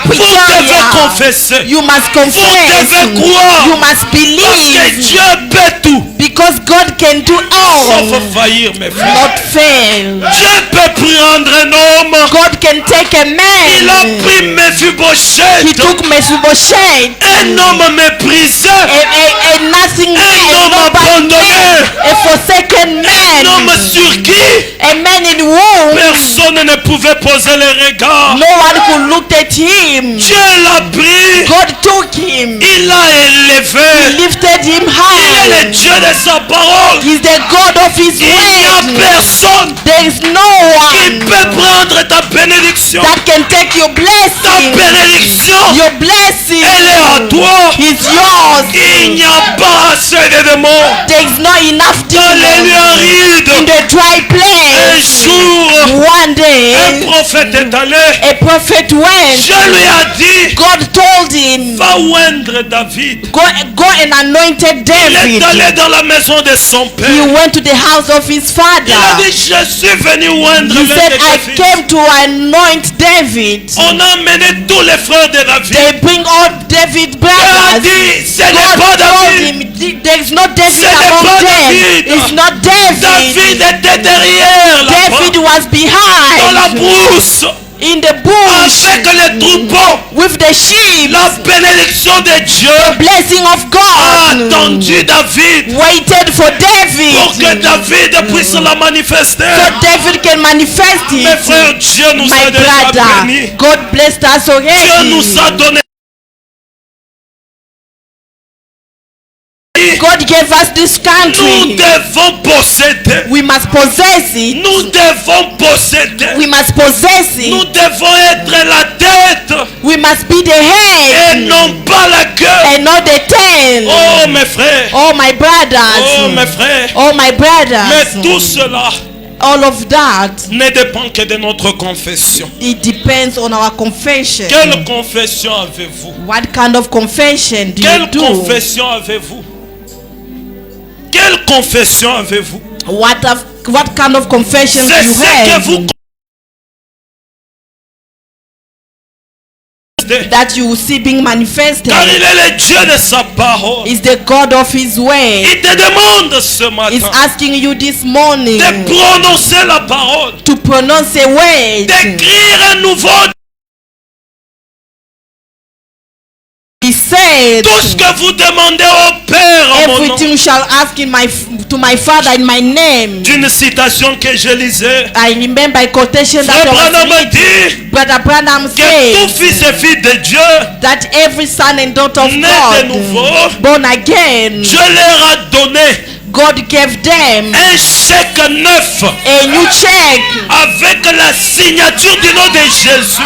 Vous devez Pretoria. confesser. You must Vous confess. devez croire. You must Parce que believe. Dieu peut tout. Because God can do all. Sauf faillir, mes frères. Not fail. Dieu peut prendre un homme. God can take a Il a man. pris He Mephibosheth. took Mephibosheth. Un homme méprisé. A nothing Un man, homme nobody abandonné. man, a forsaken Un homme man, sur qui a man in whom personne ne pouvait poser le regard. no one could look at him. Dieu l'a pris. God took him. Il l'a He élevé. lifted him Il est high. le Dieu de sa parole. He's the God of his Il n'y a word. personne There is no qui one peut prendre ta bénédiction. that can take your Ta blessing. bénédiction, Your blessing elle est à toi. is yours. Il n'y a pas assez de démons. There is not enough Dans les lieux demons arides, in the dry un place. jour, One un day, prophète est allé. a prophet went. Dieu lui a dit, God told him, va oindre David. go and anointed Il est David. allé dans la maison de son He père. went to the house of his Il a father. dit, je suis venu oindre He l'un said, de I David. came to anoint David. On a amené tous les frères de David. They bring all David Il a brothers. dit, ce n'est pas God told David. him, there is no David Ce n'est pas among them. David. It's not David. David était derrière là-bas, David was dans la behind brousse, in the bush avec les troupeaux. with the sheep. La bénédiction de Dieu Blessing of a God attendu David waited for pour David que David puisse la manifester. so David can manifest Mes it. frères, Dieu nous a My déjà brother, bénis. God blessed us Dieu already. nous a donné. God gave us this Nous country. devons posséder. We must possess it. Nous devons posséder. We must possess Nous it. devons être la tête We must be the et head non pas la queue. and not the tail. Oh mes frères. Oh my Oh brothers. mes frères. Oh my Mais brothers. tout cela All of that, ne dépend que de notre confession. it depends on our confession. Quelle confession avez-vous? What kind of confession do you Quelle do? confession avez-vous? Quelle confession avez-vous? What kind of confessions C'est you ce que have? vous manifester. that you will see being manifested. Car il est le Dieu de sa parole. Is the God of His way. Il te demande ce Is matin asking you this morning de prononcer la parole, to pronounce a word. d'écrire un nouveau. He said, Tout ce que vous demandez au Père en mon nom. everything shall ask to my Father in my name. D'une citation que je lisais, I remember a quotation that Frère was Branham read. dit Brother Branham que tout said fils et fille de Dieu, that every son and daughter of né de nouveau, God, born again, Dieu leur a donné God gave them un chèque neuf a new check. avec la signature du nom de Jésus.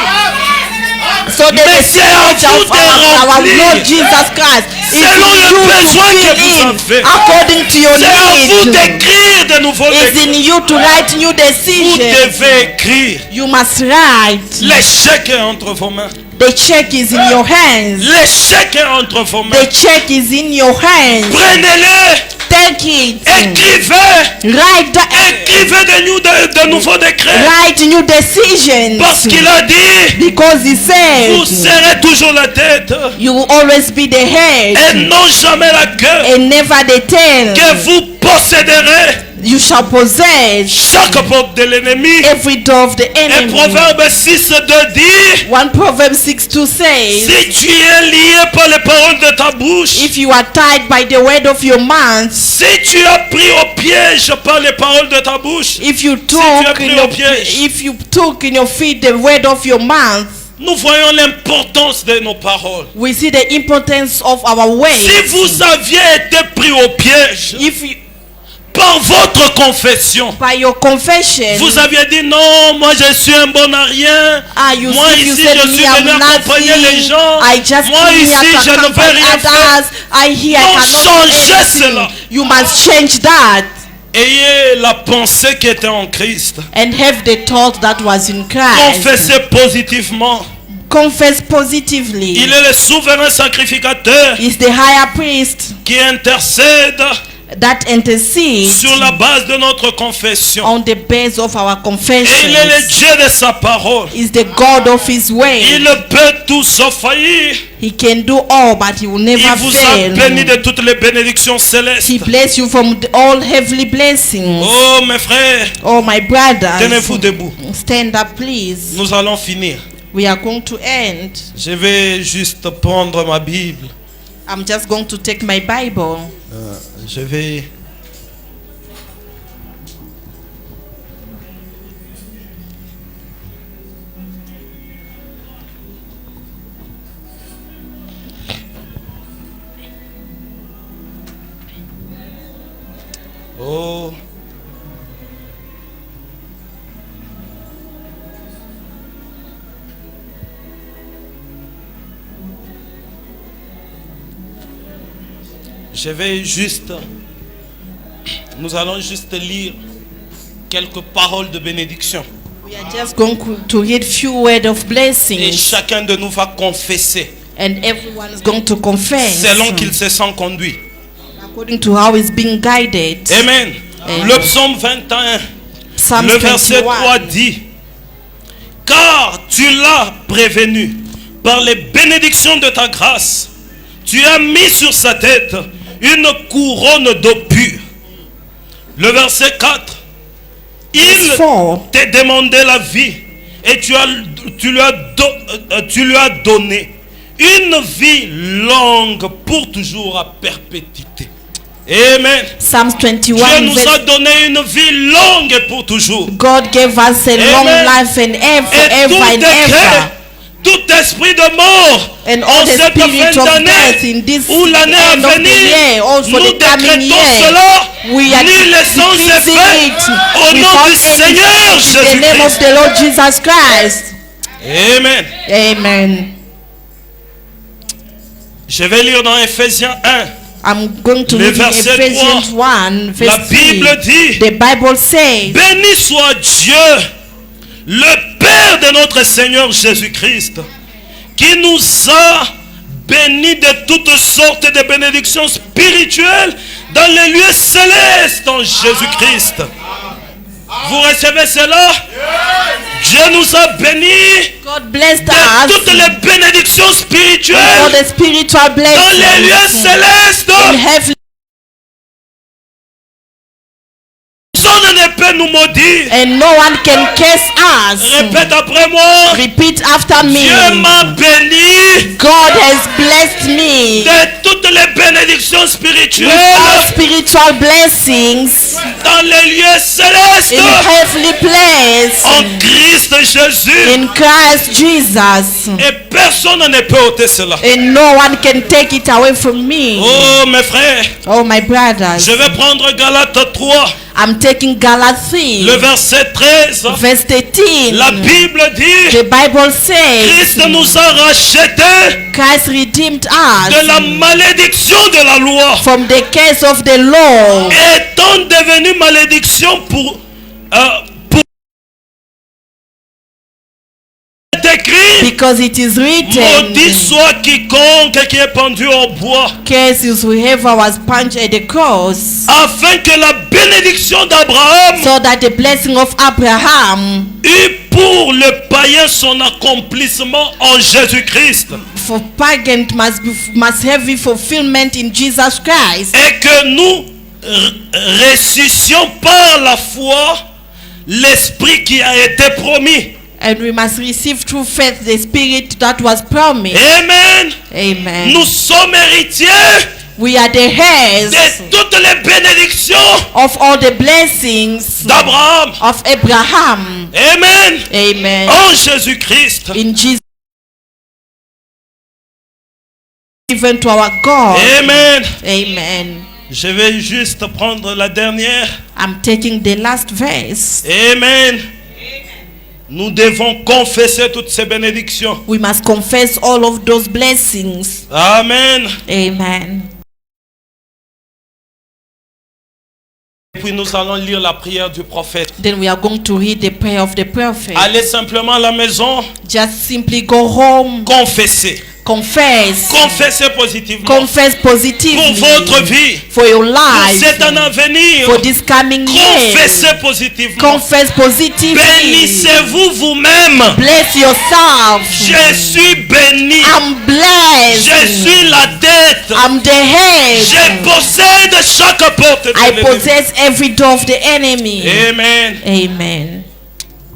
So that Mais the c'est à signature vous of de our remplir. Lord Jesus Christ is Selon le you besoin to que fill vous in avez. according to your C'est à vous need. d'écrire de nouveaux It's décrets. in you to write new Vous decisions. devez écrire. You must write. Le chèque est entre vos mains. The check is in your hands. Le chèque est entre vos mains. The check is in your hands. Prenez-le. Take it. Écrivez. Write Écrivez de nouveaux décrets. write new decisions. Parce qu'il a dit, Because He vous said serez toujours la tête you will always be the et head non jamais la queue. and never the tail. Que vous posséderez You shall possess chaque porte de l'ennemi. every door of the Et enemy. Proverbe 6:2 dit, 1 Proverbs 6:2 says, si tu es lié par les paroles de ta bouche, if you are tied by the word of your mouth, si tu as pris au piège par les paroles de ta bouche, if you tu as took pris in au your, piège. if you took in your feet the word of your mouth, nous voyons l'importance de nos paroles. we see the importance of our Si words. vous aviez été pris au piège If you, par votre confession, by your confession, vous aviez dit non, moi je suis un bon à rien. you Moi said, you ici said je me, suis I'm venu accompagner les nothing. gens. I just Moi came ici here to je ne peux accompany rien faire. others. I here Non, cannot do changez cela. anything. You must change that Ayez la pensée qui était en Christ. and have the thought that was in Christ. Confessez positivement. Confess positively. Il est le souverain sacrificateur Is the higher priest qui intercède that intercedes sur la base de notre confession. on the base of our Et il est le confessions. Dieu de sa parole. Is the God of His way. Il peut tout sauf faillir. He can do all, but He will Il never vous a béni fail. de toutes les bénédictions célestes. He bless you from all heavenly blessings. Oh mes frères, Oh, my brothers, tenez-vous debout. stand up, please. Nous allons finir. We are going to end. Je vais juste prendre ma Bible. I'm just going to take my Bible. Je vais... Oh. Je vais juste... Nous allons juste lire quelques paroles de bénédiction. We are just going to read few words of Et blessings. chacun de nous va confesser And everyone is going to confess selon qu'il se sent conduit. according to how he's being guided. Amen. Amen. Le psaume 21, Psalm le verset 21. 3 dit, car tu l'as prévenu par les bénédictions de ta grâce, tu as mis sur sa tête une couronne d'eau pure. Le verset 4, il Verse 4. t'a demandé la vie et tu lui as donné une vie longue pour toujours à perpétuité. Amen. Psalms Dieu 21. nous a donné une vie longue et pour toujours. God gave us a long Amen. life and ever, Et ever tout and décret, ever. tout esprit de mort And en all the cette spirit fin of death d'année in this ou l'année à end of the year, venir, also nous the coming décrétons year, cela, we are laissons ces decreasing faits it au nom without du any Seigneur in the name of Jésus-Christ. the Lord Jesus Christ. Amen. Amen. Je vais lire dans Ephésiens 1. I'm going to Le read in verset Ephesians 3. 1, La verse 3. Bible dit, The Bible says, béni soit Dieu, le Père de notre Seigneur Jésus-Christ, qui nous a bénis de toutes sortes de bénédictions spirituelles dans les lieux célestes en Jésus-Christ. Vous recevez cela? Dieu nous a bénis God blessed de us toutes les bénédictions for spirituelles the spiritual dans les lieux blessings célestes. in heaven, Personne ne peut nous maudire. and no one can curse us. Répète après moi. Repeat after me. Dieu m'a béni God has blessed me de toutes les bénédictions with spirituelles all spiritual blessings dans les lieux célestes in heavenly place en Christ Jésus. in Christ Jesus, Et personne ne peut ôter cela. and no one can take it away from me. Oh mes frères, Oh, my brothers, je vais prendre Galates 3, I'm taking Galatians le verset 13. verse 13. La Bible dit, The Bible says Christ nous a rachetés Christ redeemed de la us malédiction de la loi, from the curse of the law, étant devenu malédiction pour écrit, because it is written, maudit soit quiconque qui est pendu au bois, curses whoever was punched at the cross, afin que la bénédiction d'Abraham so that the blessing of Abraham eût pour le païen son accomplissement en Jésus-Christ, for pagan must have a fulfillment in Jesus Christ, et que nous ressuscitions par la foi l'esprit qui a été promis. and we must receive through faith the spirit that was promised. Amen. Amen. Nous sommes héritiers We are the heirs de toutes les bénédictions of all the blessings d'Abraham. of Abraham. Amen. Amen. En Jésus-Christ. In Jesus, given to our God. Amen. Amen. Je vais juste prendre la dernière. I'm taking the last verse. Amen. Nous devons confesser toutes ces bénédictions. We must confess all of those blessings. Amen. Amen. Et puis nous allons lire la prière du prophète. Then we are going to read the prayer of the prophet. Allez simplement à la maison, Just simply go home, confessez. confess, Confessez positivement. confess Pour positively votre vie, for your pour life, cette année à venir, for this coming year. confessez positivement. Confess positively. Bénissez-vous vous-même. Bless yourself. Je suis béni. I'm blessed. Je suis la tête. I'm the head. Je possède chaque porte de I l'ennemi. possess every door of the enemy. Amen. Amen.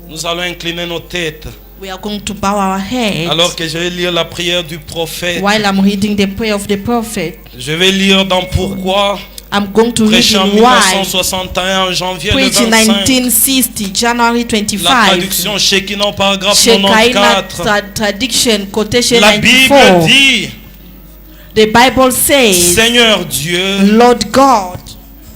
Nous allons incliner nos têtes. We are going to bow our heads Alors que je vais lire la prière du prophète. while I'm reading the prayer of the prophet. Je vais lire dans Pourquoi, I'm going to read prêché en in why. 1961, janvier le Preach in 25. 1960, January La 25. traduction Shekinah, paragraphe Shekinah 94. Tradition, quotation La Bible 94. dit, The Bible says, Seigneur Dieu, Lord God,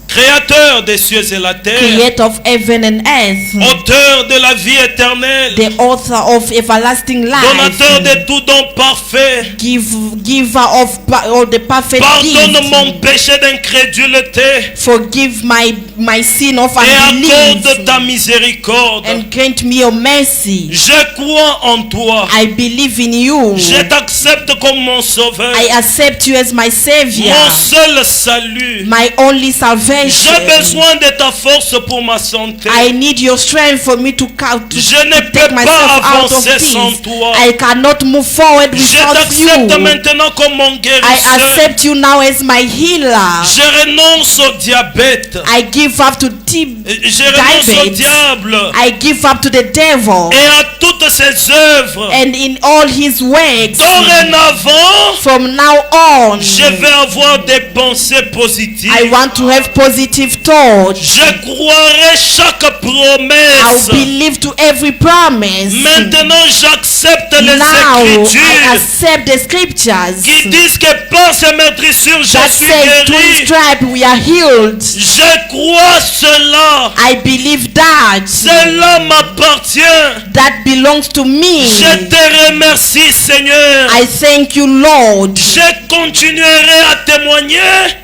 Créateur des cieux et la terre, creator of heaven and earth, auteur de la vie éternelle, the author of everlasting donateur life, de tout don parfait, giver of all the perfect pardonne gifts, mon péché d'incrédulité forgive my sin of et accorde unbelief, ta miséricorde. and grant me your mercy. Je crois en toi. I believe in you. Je t'accepte comme mon sauveur, I accept you as my savior, mon seul salut. my only salvation. J'ai besoin de ta force pour ma santé. I need your strength for me to Je ne take peux myself pas out of avancer sans this. toi. I cannot move forward Je without t'accepte you. maintenant comme mon I guérisseur. accept you now as my healer. Je renonce au diabète. I give up to Je renonce au diabetes. diable I give up to the devil et à toutes ses œuvres. and in all his works. Dorénavant, From now on, je vais avoir des pensées positives. I want to have positive thoughts. Je croirai chaque I'll promesse. believe to every promise. Maintenant, j'accepte les Now I Écritures accept the scriptures qui disent que par ses meurtrissures, je that suis says through his guéri. stripe we are healed. Je crois cela. I believe that. Cela m'appartient. That belongs to me. Je te remercie, Seigneur. I thank you, Lord. Je continuerai à témoigner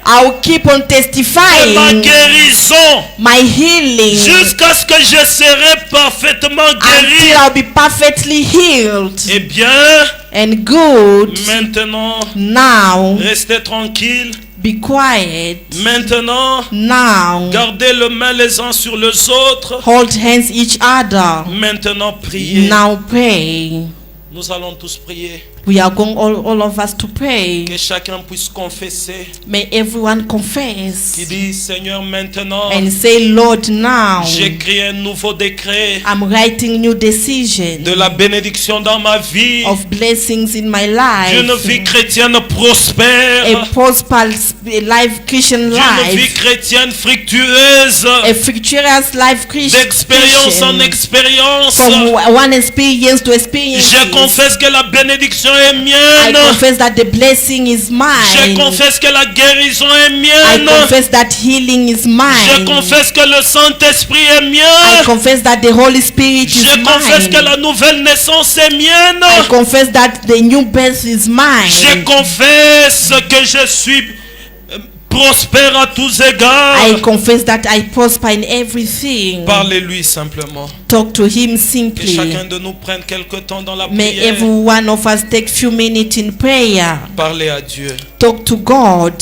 I'll keep on de ma testifying guérison my healing jusqu'à ce que je serai parfaitement until guéri. I'll be perfectly healed Eh bien, and good. maintenant, Now, restez tranquille. Be quiet. Maintenant, Now, gardez les mains les uns sur les autres. hold hands each other. Maintenant, priez. Now pray. Nous allons tous prier. We are going all of us to pray. Que chacun puisse confesser. May everyone confess Qui dit, Seigneur, maintenant, and say, Lord, now j'écris un nouveau décret I'm writing new decision de la bénédiction dans ma vie. of blessings in my D'une vie life, chrétienne prospère. a prosperous life, Christian D'une vie life, chrétienne fructueuse. a fructuous life, D'expérience en Christian, expérience. from one experience to experience. Je confesse que la bénédiction est I mienne. confess that the blessing is Je mine. confesse que la guérison est I mienne. confess that healing is Je mine. confesse que le Saint-Esprit est I mien. confess that the Holy Spirit is Je confesse que mine. la nouvelle naissance est mienne. I confess that the new birth is Je mine. confesse que je suis prospère à tous égards. I confess that I prosper in everything. Parlez-lui simplement. Talk to Him Que simply. chacun de nous prenne quelque temps dans la May prière. every one of us take few minutes in prayer. Parlez à Dieu. Talk to God.